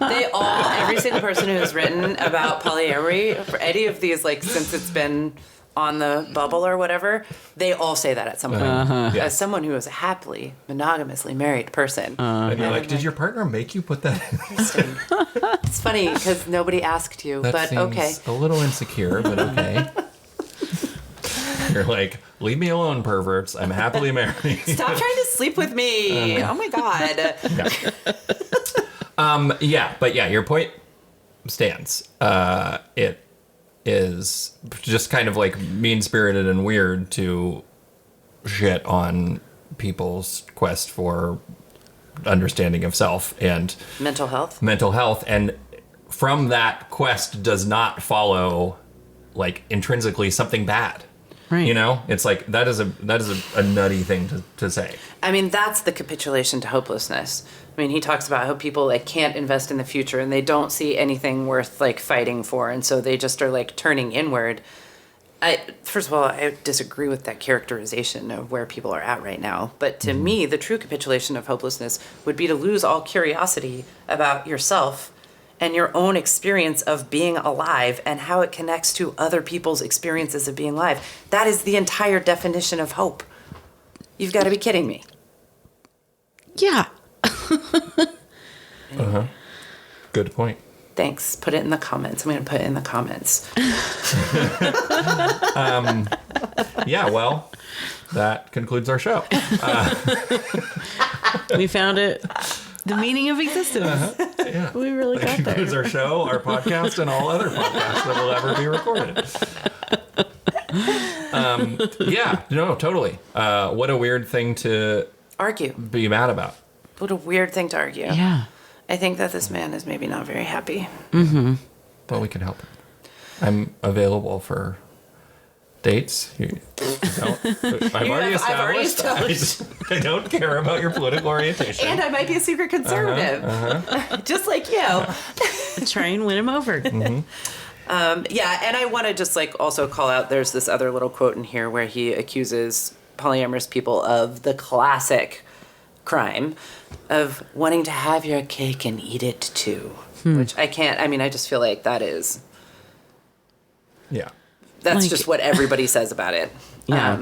Every single person who has written about polyamory, for any of these, like, since it's been on the bubble or whatever, they all say that at some point. Yeah. As someone who is a happily, monogamously married person. And you're like, did your partner make you put that in? Interesting. It's funny because nobody asked you, That but seems okay. a little insecure, but okay. You're like, leave me alone, perverts. I'm happily married. Stop trying to sleep with me. Oh my God. Yeah, your point stands. It is just kind of like mean-spirited and weird to shit on people's quest for understanding of self and Mental health. and from that quest does not follow like intrinsically something bad. Right. You know, it's like that is a nutty thing to say. I mean, that's the capitulation to hopelessness. I mean, he talks about how people like can't invest in the future and they don't see anything worth like fighting for, and so they just are like turning inward. First of all, I disagree with that characterization of where people are at right now. But to me, the true capitulation of hopelessness would be to lose all curiosity about yourself and your own experience of being alive and how it connects to other people's experiences of being alive. That is the entire definition of hope. You've got to be kidding me. Yeah. Good point. Thanks. Put it in the comments. I'm going to put it in the comments. Yeah, well, that concludes our show. We found it. The meaning of existence. Yeah. We really That got concludes there. our show, our podcast, and all other podcasts that will ever be recorded. Yeah, no, totally. What a weird thing to Argue. be mad about. What a weird thing to argue. Yeah. I think that this man is maybe not very happy. But we can help him. I'm available for dates. I've already established. I don't care about your political orientation. And I might be a secret conservative. Just like you. Try and win him over. Yeah, and I want to just like also call out, there's this other little quote in here where he accuses polyamorous people of the classic crime of wanting to have your cake and eat it too. Which I can't, I mean, I just feel like that's Yeah. Like- just what everybody says about it. Yeah.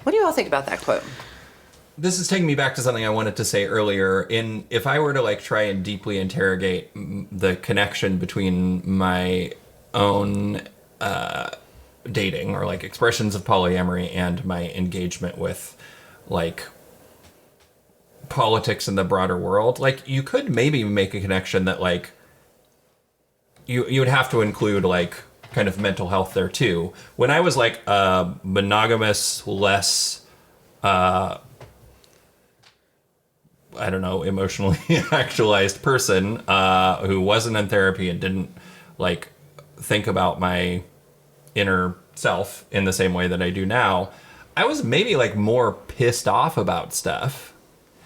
What do you all think about that quote? This is taking me back to something I wanted to say earlier. If I were to like try and deeply interrogate the connection between my own dating or like expressions of polyamory and my engagement with like politics in the broader world, like you could maybe make a connection that like you would have to include like kind of mental health there too. When I was like a monogamous, less I don't know, emotionally actualized person who wasn't in therapy and didn't like think about my inner self in the same way that I do now, I was maybe like more pissed off about stuff,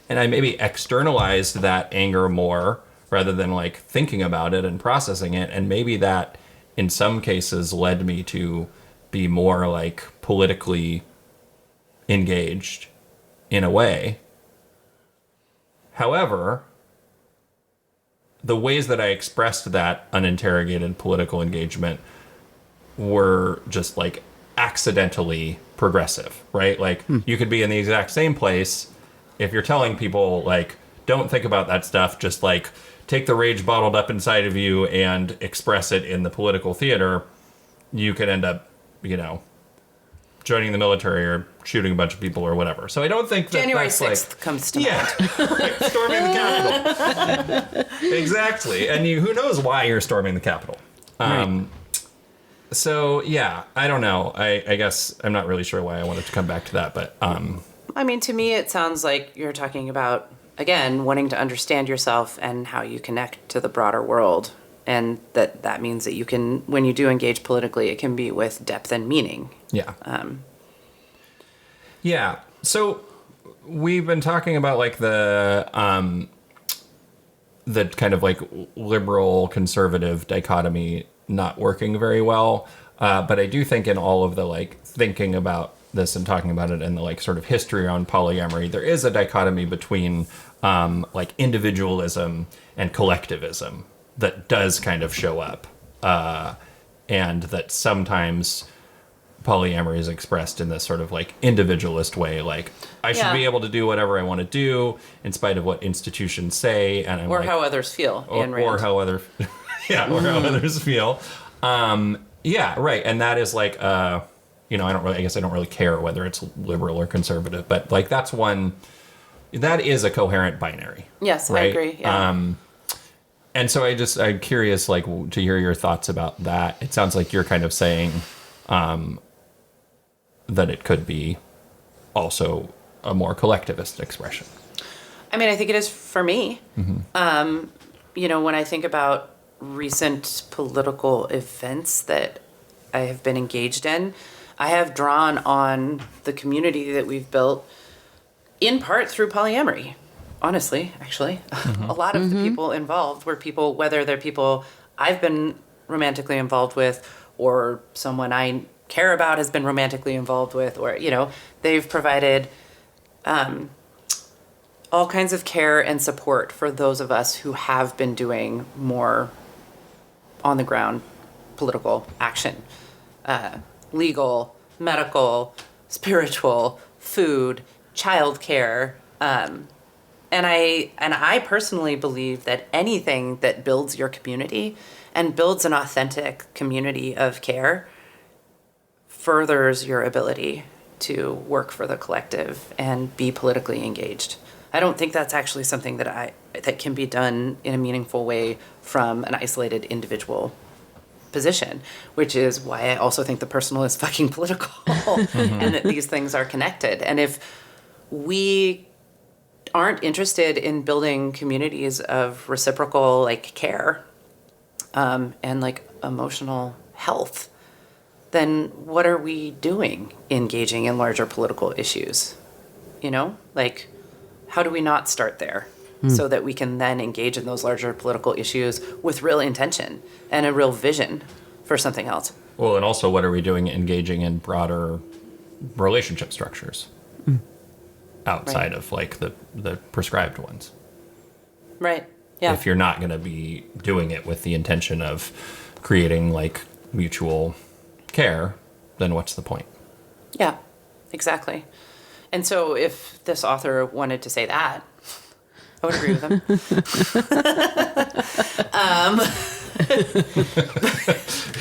and I maybe externalized that anger more rather than like thinking about it and processing it, and maybe that in some cases led me to be more like politically engaged in a way. However, the ways that I expressed that uninterrogated political engagement were just like accidentally progressive, right? Like you could be in the exact same place if you're telling people like, don't think about that stuff, just like take the rage bottled up inside of you and express it in the political theater. You could end up, joining the military or shooting a bunch of people or whatever. So I don't think that January that's 6th comes to mind. right, storming the Capitol. Exactly. And who knows why you're storming the Capitol. Right. So, yeah, I don't know. I guess I'm not really sure why I wanted to come back to that, but... I mean, to me, it sounds like you're talking about, again, wanting to understand yourself and how you connect to the broader world. And that means that you can, when you do engage politically, it can be with depth and meaning. Yeah. Yeah. So we've been talking about like the kind of like liberal conservative dichotomy not working very well. But I do think in all of the like thinking about this and talking about it and the like sort of history around polyamory, there is a dichotomy between like individualism and collectivism that does kind of show up. And that sometimes polyamory is expressed in this sort of like individualist way, like I should be able to do whatever I want to do in spite of what institutions say, and I'm Or like, how others feel. or how other or how others feel. Yeah, right. And that is like I guess I don't really care whether it's liberal or conservative, but like that is a coherent binary. Yes, right? I agree. Yeah. And so I'm curious, like, to hear your thoughts about that. It sounds like you're kind of saying that it could be also a more collectivist expression. I mean, I think it is for me. Mm-hmm. When I think about recent political events that I have been engaged in, I have drawn on the community that we've built in part through polyamory. Honestly, actually, a lot of the people involved were people, whether they're people I've been romantically involved with or someone I care about has been romantically involved with, or, they've provided all kinds of care and support for those of us who have been doing more on the ground political action, legal, medical, spiritual, food, childcare, and I personally believe that anything that builds your community and builds an authentic community of care furthers your ability to work for the collective and be politically engaged. I don't think that's actually something that can be done in a meaningful way from an isolated individual position, which is why I also think the personal is fucking political and that these things are connected. And if we aren't interested in building communities of reciprocal like care and like emotional health, then what are we doing engaging in larger political issues? Like, how do we not start there so that we can then engage in those larger political issues with real intention and a real vision for something else? Well, and also what are we doing engaging in broader relationship structures outside of like the prescribed ones? Right. Yeah. If you're not going to be doing it with the intention of creating like mutual care, then what's the point? Yeah, exactly. And so if this author wanted to say that, I would agree with him.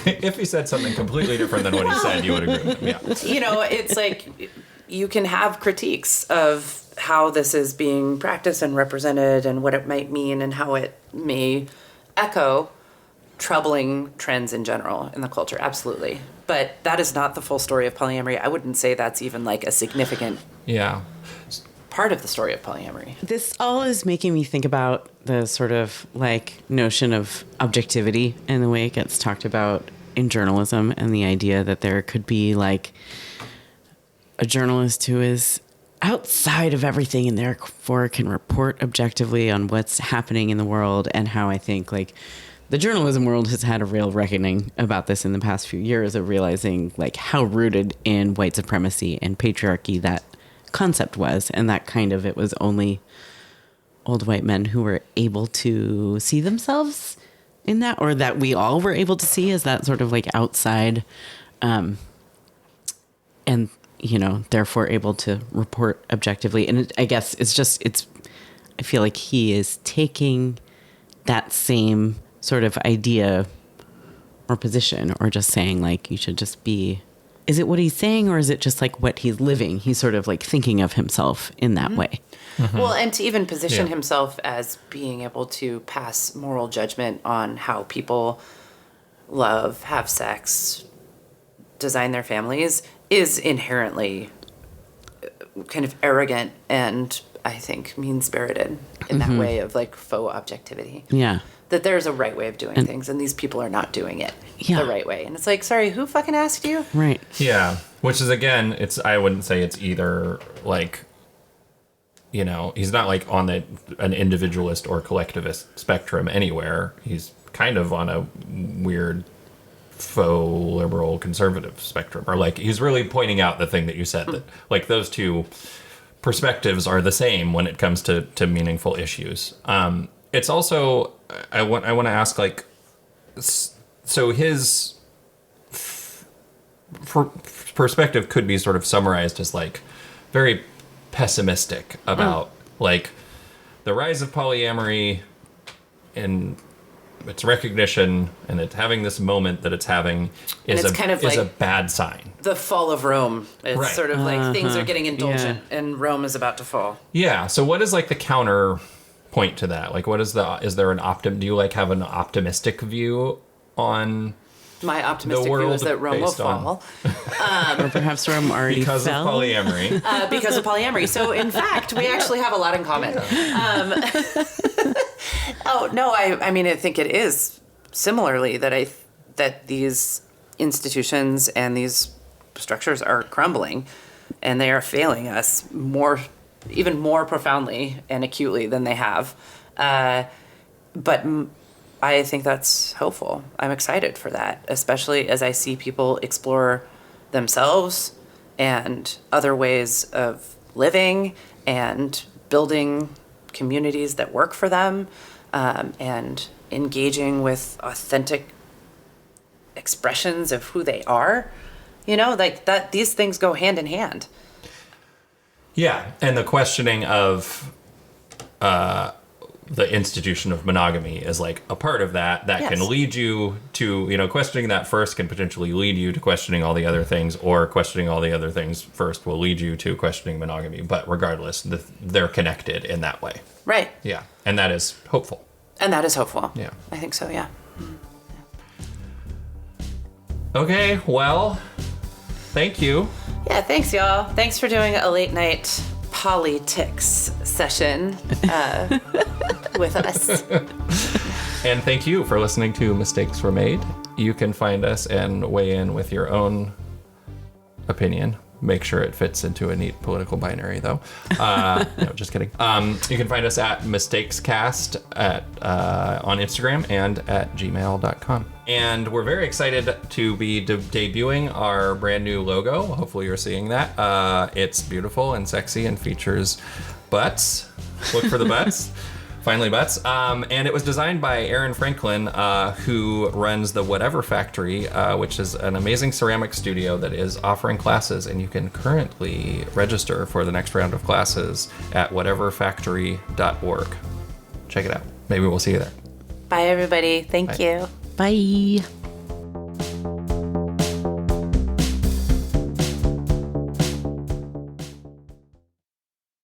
If he said something completely different than what he said, you would agree with him. Yeah. It's like you can have critiques of how this is being practiced and represented and what it might mean and how it may echo troubling trends in general in the culture. Absolutely. But that is not the full story of polyamory. I wouldn't say that's even like a significant part of the story of polyamory. This all is making me think about the sort of like notion of objectivity and the way it gets talked about in journalism, and the idea that there could be like a journalist who is outside of everything and therefore can report objectively on what's happening in the world, and how I think like the journalism world has had a real reckoning about this in the past few years of realizing like how rooted in white supremacy and patriarchy that concept was, and that kind of it was only old white men who were able to see themselves in that, or that we all were able to see as that sort of like outside, and, you know, therefore able to report objectively. And I guess I feel like he is taking that same sort of idea or position, or just saying like, you should just be, is it what he's saying, or is it just like what he's living? He's sort of like thinking of himself in that way. Mm-hmm. Well, and to even position himself as being able to pass moral judgment on how people love, have sex, design their families is inherently kind of arrogant and I think mean-spirited in that way of like faux objectivity. Yeah. That there's a right way of doing things and these people are not doing it Yeah. the right way. And it's like, sorry, who fucking asked you? Right. Yeah, which is, again, I wouldn't say it's either like, you know, he's not like on an individualist or collectivist spectrum anywhere. He's kind of on a weird faux liberal conservative spectrum, or like he's really pointing out the thing that you said, that like those two perspectives are the same when it comes to meaningful issues. It's also, I want to ask, like, so his perspective could be sort of summarized as like very pessimistic about like the rise of polyamory and its recognition, and it's having this moment that it's having is a bad sign. The fall of Rome. It's sort of like things are getting indulgent and Rome is about to fall. Yeah. So what is like the counter point to that? Like, what is there do you like have an optimistic view on my optimistic view is that Rome will fall. Or perhaps Rome already because fell. of polyamory. Because of polyamory. So in fact, we actually have a lot in common. Oh, no, I mean, I think it is similarly that these institutions and these structures are crumbling and they are failing us even more profoundly and acutely than they have. But I think that's hopeful. I'm excited for that, especially as I see people explore themselves and other ways of living and building communities that work for them, and engaging with authentic expressions of who they are. You know, like that, these things go hand in hand. Yeah, and the questioning of the institution of monogamy is like a part of that can lead you to, you know, questioning that first can potentially lead you to questioning all the other things, or questioning all the other things first will lead you to questioning monogamy. But regardless, they're connected in that way. Right. Yeah, and that is hopeful. And that is hopeful. Yeah. I think so, yeah. Okay, well, thank you. Yeah, thanks, y'all. Thanks for doing a late night Poly-tics session with us. And thank you for listening to Mistakes Were Made. You can find us and weigh in with your own opinion. Make sure it fits into a neat political binary, though. No, just kidding. You can find us at mistakescast on Instagram and at gmail.com. And we're very excited to be debuting our brand new logo. Hopefully you're seeing that. It's beautiful and sexy and features butts. Look for the butts. Finally butts. And it was designed by Aaron Franklin, who runs the Whatever Factory, which is an amazing ceramic studio that is offering classes, and you can currently register for the next round of classes at whateverfactory.org. Check it out. Maybe we'll see you there. Bye, everybody. Thank you. Bye.